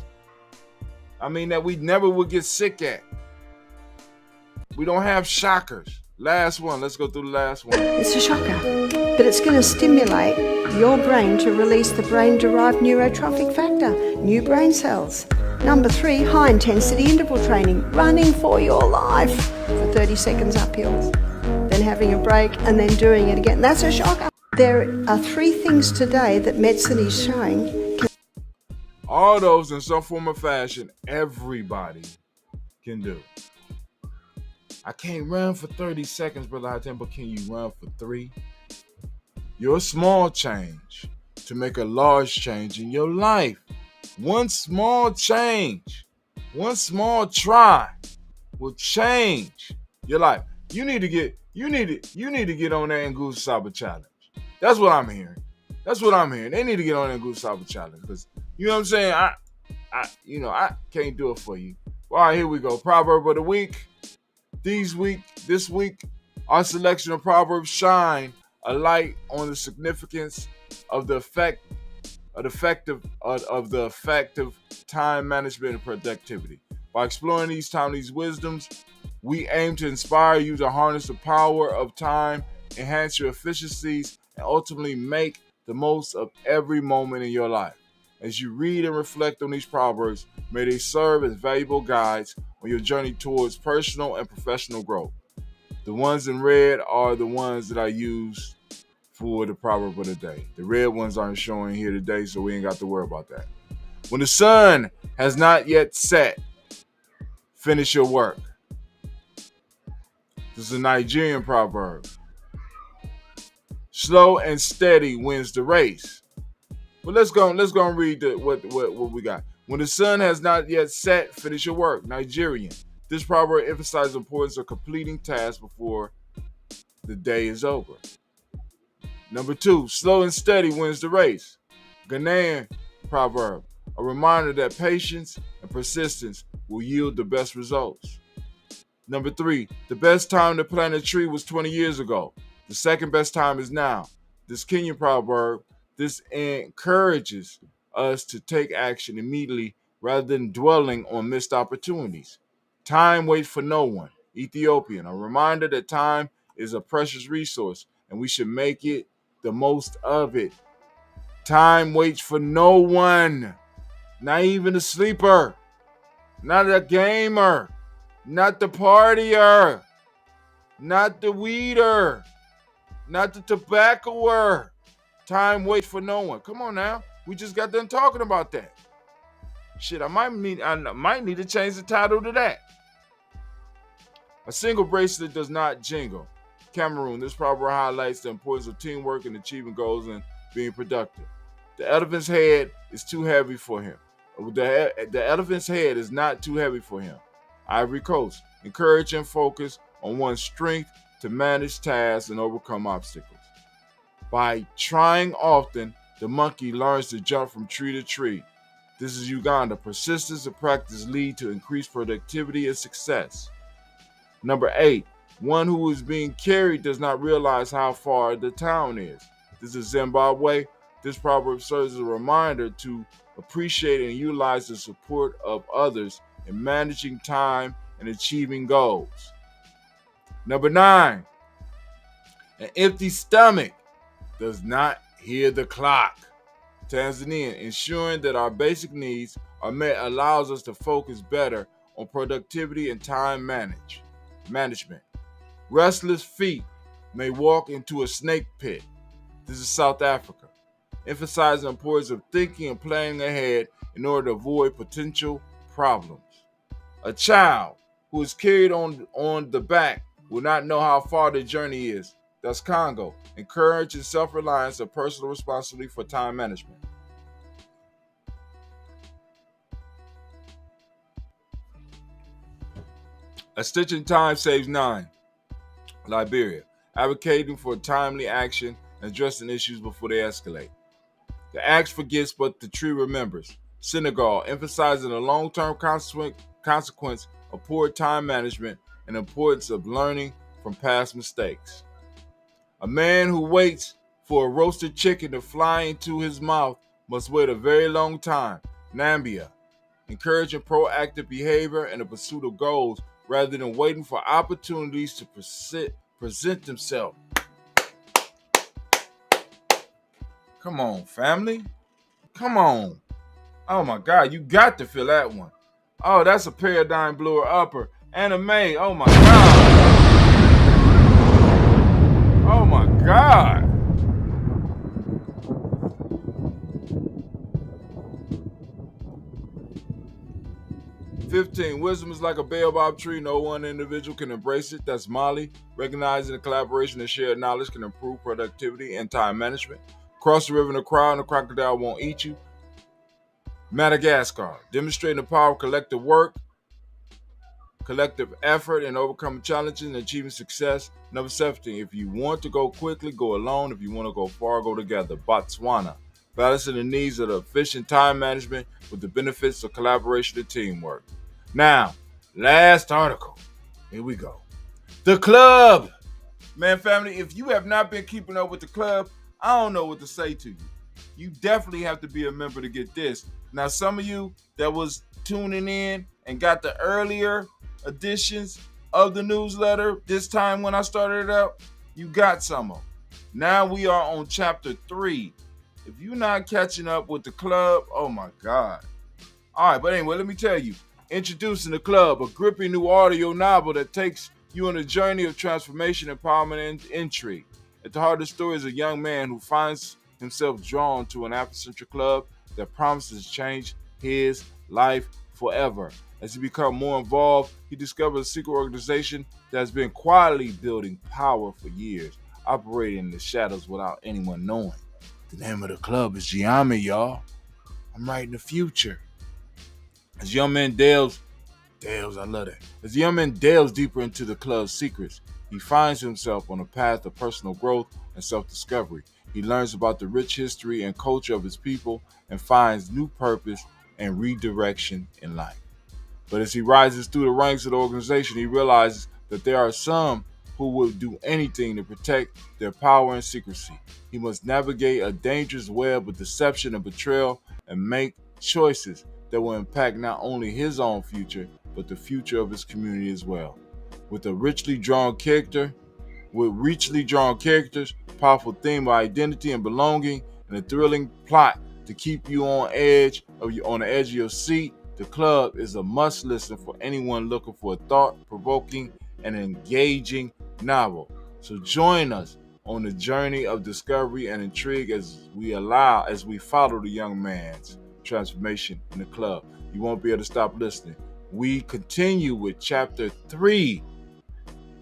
I mean, that we never would get sick at. We don't have shockers. Last one. Let's go through the last one. It's a shocker, but it's going to stimulate your brain to release the brain-derived neurotrophic factor, new brain cells. Number 3, high-intensity interval training, running for your life for 30 seconds uphills, then having a break and then doing it again. That's a shocker. There are 3 things today that medicine is showing. All those in some form or fashion, everybody can do. I can't run for 30 seconds, Brother Hatem, but can you run for 3? Your small change to make a large change in your life. One small change One small try will change your life. You need to get on that and Goose Saba challenge. That's what I'm hearing. They need to get on that Goose Saba challenge because you know what I'm saying. I can't do it for you. All right, here we go. Proverb of the week. This week, our selection of proverbs shine a light on the significance of the effective time management and productivity. By exploring these timeless wisdoms, we aim to inspire you to harness the power of time, enhance your efficiencies, and ultimately make the most of every moment in your life. As you read and reflect on these proverbs, may they serve as valuable guides on your journey towards personal and professional growth. The ones in red are the ones that I use for the proverb of the day. The red ones aren't showing here today, so we ain't got to worry about that. When the sun has not yet set, finish your work. This is a Nigerian proverb. Slow and steady wins the race. But let's go and read what we got. When the sun has not yet set, finish your work. Nigerian. This proverb emphasizes the importance of completing tasks before the day is over. Number 2, slow and steady wins the race. Ghanaian proverb. A reminder that patience and persistence will yield the best results. Number 3, the best time to plant a tree was 20 years ago. The second best time is now. This Kenyan proverb, this encourages us to take action immediately rather than dwelling on missed opportunities. Time waits for no one. Ethiopian, a reminder that time is a precious resource and we should make it the most of it. Time waits for no one, not even a sleeper, not a gamer, not the partier, not the weeder, not the tobaccoer. Time waits for no one. Come on now. We just got done talking about that. Shit, I might need to change the title to that. A single bracelet does not jingle. Cameroon, this proverb highlights the importance of teamwork and achieving goals and being productive. The elephant's head is too heavy for him. The elephant's head is not too heavy for him. Ivory Coast, encourage and focus on one's strength to manage tasks and overcome obstacles. By trying often, the monkey learns to jump from tree to tree. This is Uganda. Persistence and practice lead to increased productivity and success. Number 8, one who is being carried does not realize how far the town is. This is Zimbabwe. This proverb serves as a reminder to appreciate and utilize the support of others in managing time and achieving goals. Number 9, an empty stomach does not hear the clock. Tanzania, ensuring that our basic needs are met allows us to focus better on productivity and time management. Restless feet may walk into a snake pit. This is South Africa, emphasizing the importance of thinking and planning ahead in order to avoid potential problems. A child who is carried on the back will not know how far the journey is. That's Congo. Encourage and self-reliance and personal responsibility for time management. A stitch in time saves 9. Liberia. Advocating for timely action and addressing issues before they escalate. The axe forgets, but the tree remembers. Senegal. Emphasizing the long-term consequence of poor time management and the importance of learning from past mistakes. A man who waits for a roasted chicken to fly into his mouth must wait a very long time. Namibia. Encouraging proactive behavior and the pursuit of goals rather than waiting for opportunities to present themselves. Come on, family. Come on. Oh my God, you got to feel that one. Oh, that's a paradigm blower upper. Anime. Oh my God. Oh my God. "15. Wisdom is like a baobab tree. No one individual can embrace it." That's Mali. Recognizing the collaboration and shared knowledge can improve productivity and time management. "Cross the river in a crowd and the crocodile won't eat you." Madagascar, demonstrating the power of collective work, collective effort, and overcoming challenges and achieving success. Number 17, if you want to go quickly, go alone. If you want to go far, go together. Botswana, balancing the needs of the efficient time management with the benefits of collaboration and teamwork. Now, last article. Here we go. The club. Man, family, if you have not been keeping up with the club, I don't know what to say to you. You definitely have to be a member to get this. Now, some of you that was tuning in and got the earlier editions of the newsletter this time when I started it up, you got some of them. Now we are on chapter 3. If you're not catching up with the club, oh my God. All right, but anyway, let me tell you. Introducing the club, a gripping new audio novel that takes you on a journey of transformation, empowerment, and intrigue. At the heart of the story is a young man who finds himself drawn to an Afrocentric club that promises to change his life forever. As he becomes more involved, he discovers a secret organization that has been quietly building power for years, operating in the shadows without anyone knowing. The name of the club is GNJMedia, y'all. I'm writing the future. As young man delves, I love that. As the young man delves deeper into the club's secrets, he finds himself on a path of personal growth and self-discovery. He learns about the rich history and culture of his people and finds new purpose and redirection in life. But as he rises through the ranks of the organization, he realizes that there are some who will do anything to protect their power and secrecy. He must navigate a dangerous web of deception and betrayal and make choices that will impact not only his own future, but the future of his community as well. With richly drawn characters, powerful theme of identity and belonging, and a thrilling plot to keep you on the edge of your seat, the club is a must listen for anyone looking for a thought-provoking and engaging novel. So join us on the journey of discovery and intrigue as we follow the young man's transformation in the club. You won't be able to stop listening. We continue with chapter 3.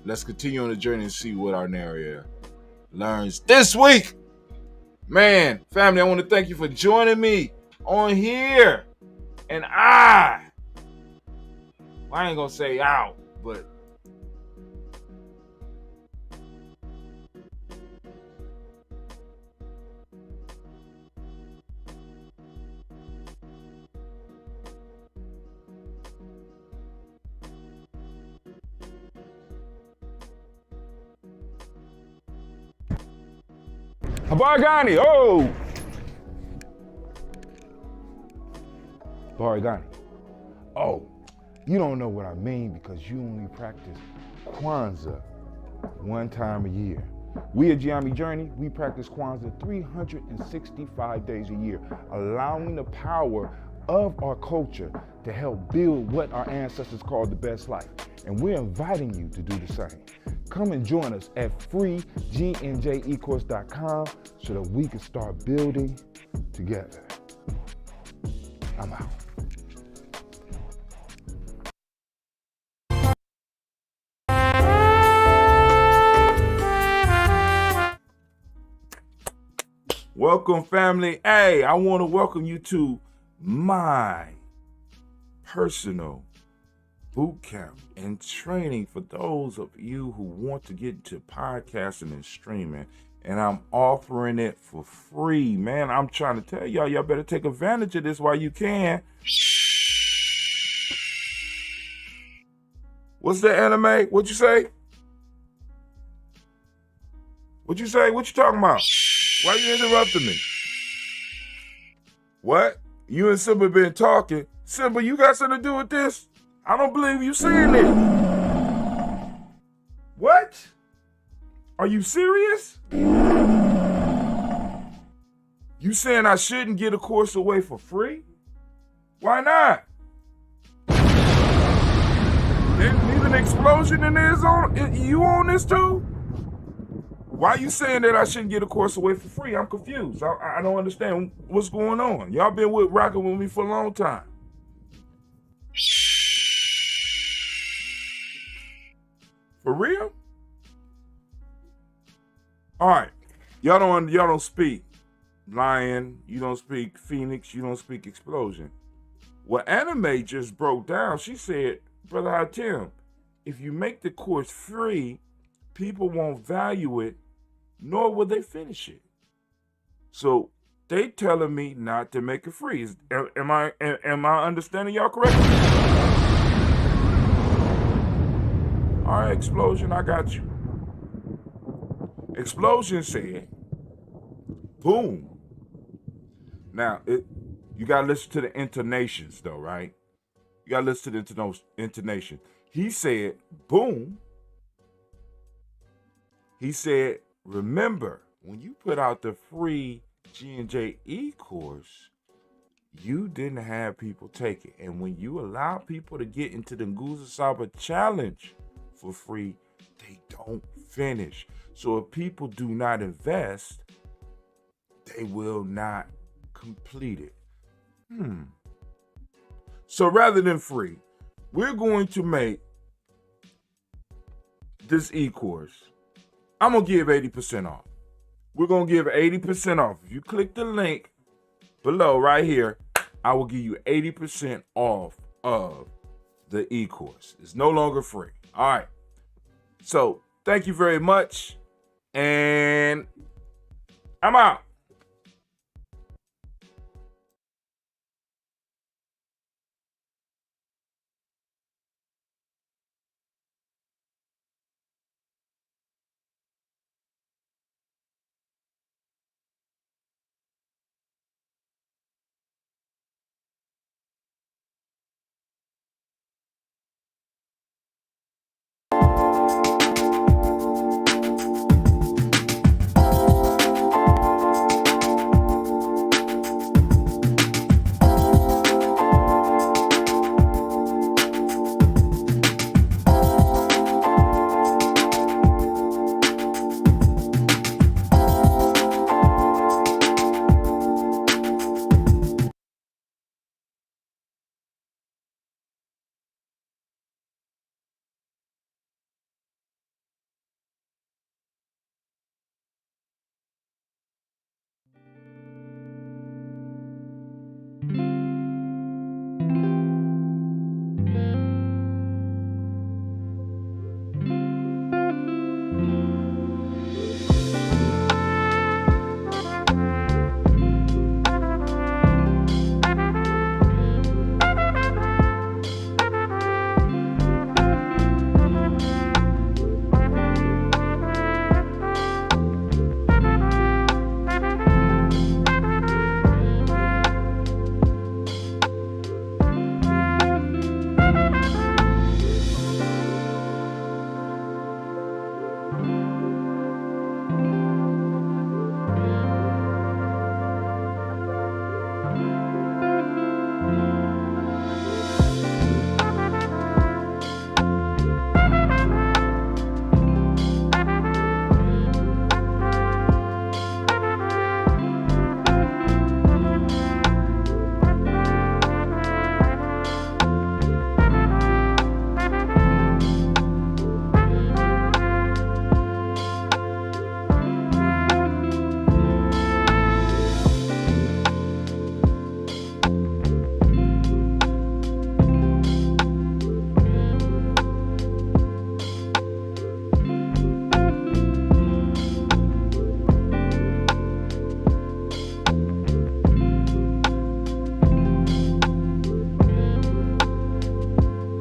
Let's continue on the journey and see what our narrator learns this week. Man, family, I want to thank you for joining me on here. And I ain't gonna say out, but Bargani, oh! Bargani. Oh, you don't know what I mean because you only practice Kwanzaa one time a year. We at GNJ Journey, we practice Kwanzaa 365 days a year, allowing the power of our culture to help build what our ancestors called the best life. And we're inviting you to do the same. Come and join us at free GNJecourse.com so that we can start building together. I'm out. welcome, family. Hey, I want to welcome you to my personal boot camp and training for those of you who want to get into podcasting and streaming. And I'm offering it for free, man. I'm trying to tell y'all better take advantage of this while you can. What's the anime? What'd you say? What'd you say? What you talking about? Why you interrupting me? What? You and Simba been talking. Simba, you got something to do with this? I don't believe you saying it. What? Are you serious? You saying I shouldn't get a course away for free? Why not? There's an explosion in there. You on this too? Why you saying that I shouldn't get a course away for free? I'm confused. I don't understand what's going on. Y'all been rocking with me for a long time. For real? All right. Y'all don't speak Lion. You don't speak Phoenix. You don't speak Explosion. What Anime just broke down, she said, Brother Hatim, if you make the course free, people won't value it, nor will they finish it. So they telling me not to make it free. Am I understanding y'all correctly? All right, Explosion, I got you. Explosion said, boom. Now, you got to listen to the intonations, though, right? You got to listen to the intonation. He said, boom. He said, remember, when you put out the free GNJ ecourse, you didn't have people take it. And when you allow people to get into the Nguza Saba challenge for free, they don't finish. So if people do not invest, they will not complete it. So rather than free, we're going to make this ecourse. I'm going to give 80% off. We're going to give 80% off. If you click the link below right here, I will give you 80% off of the ecourse. It's no longer free. All right. So thank you very much. And I'm out.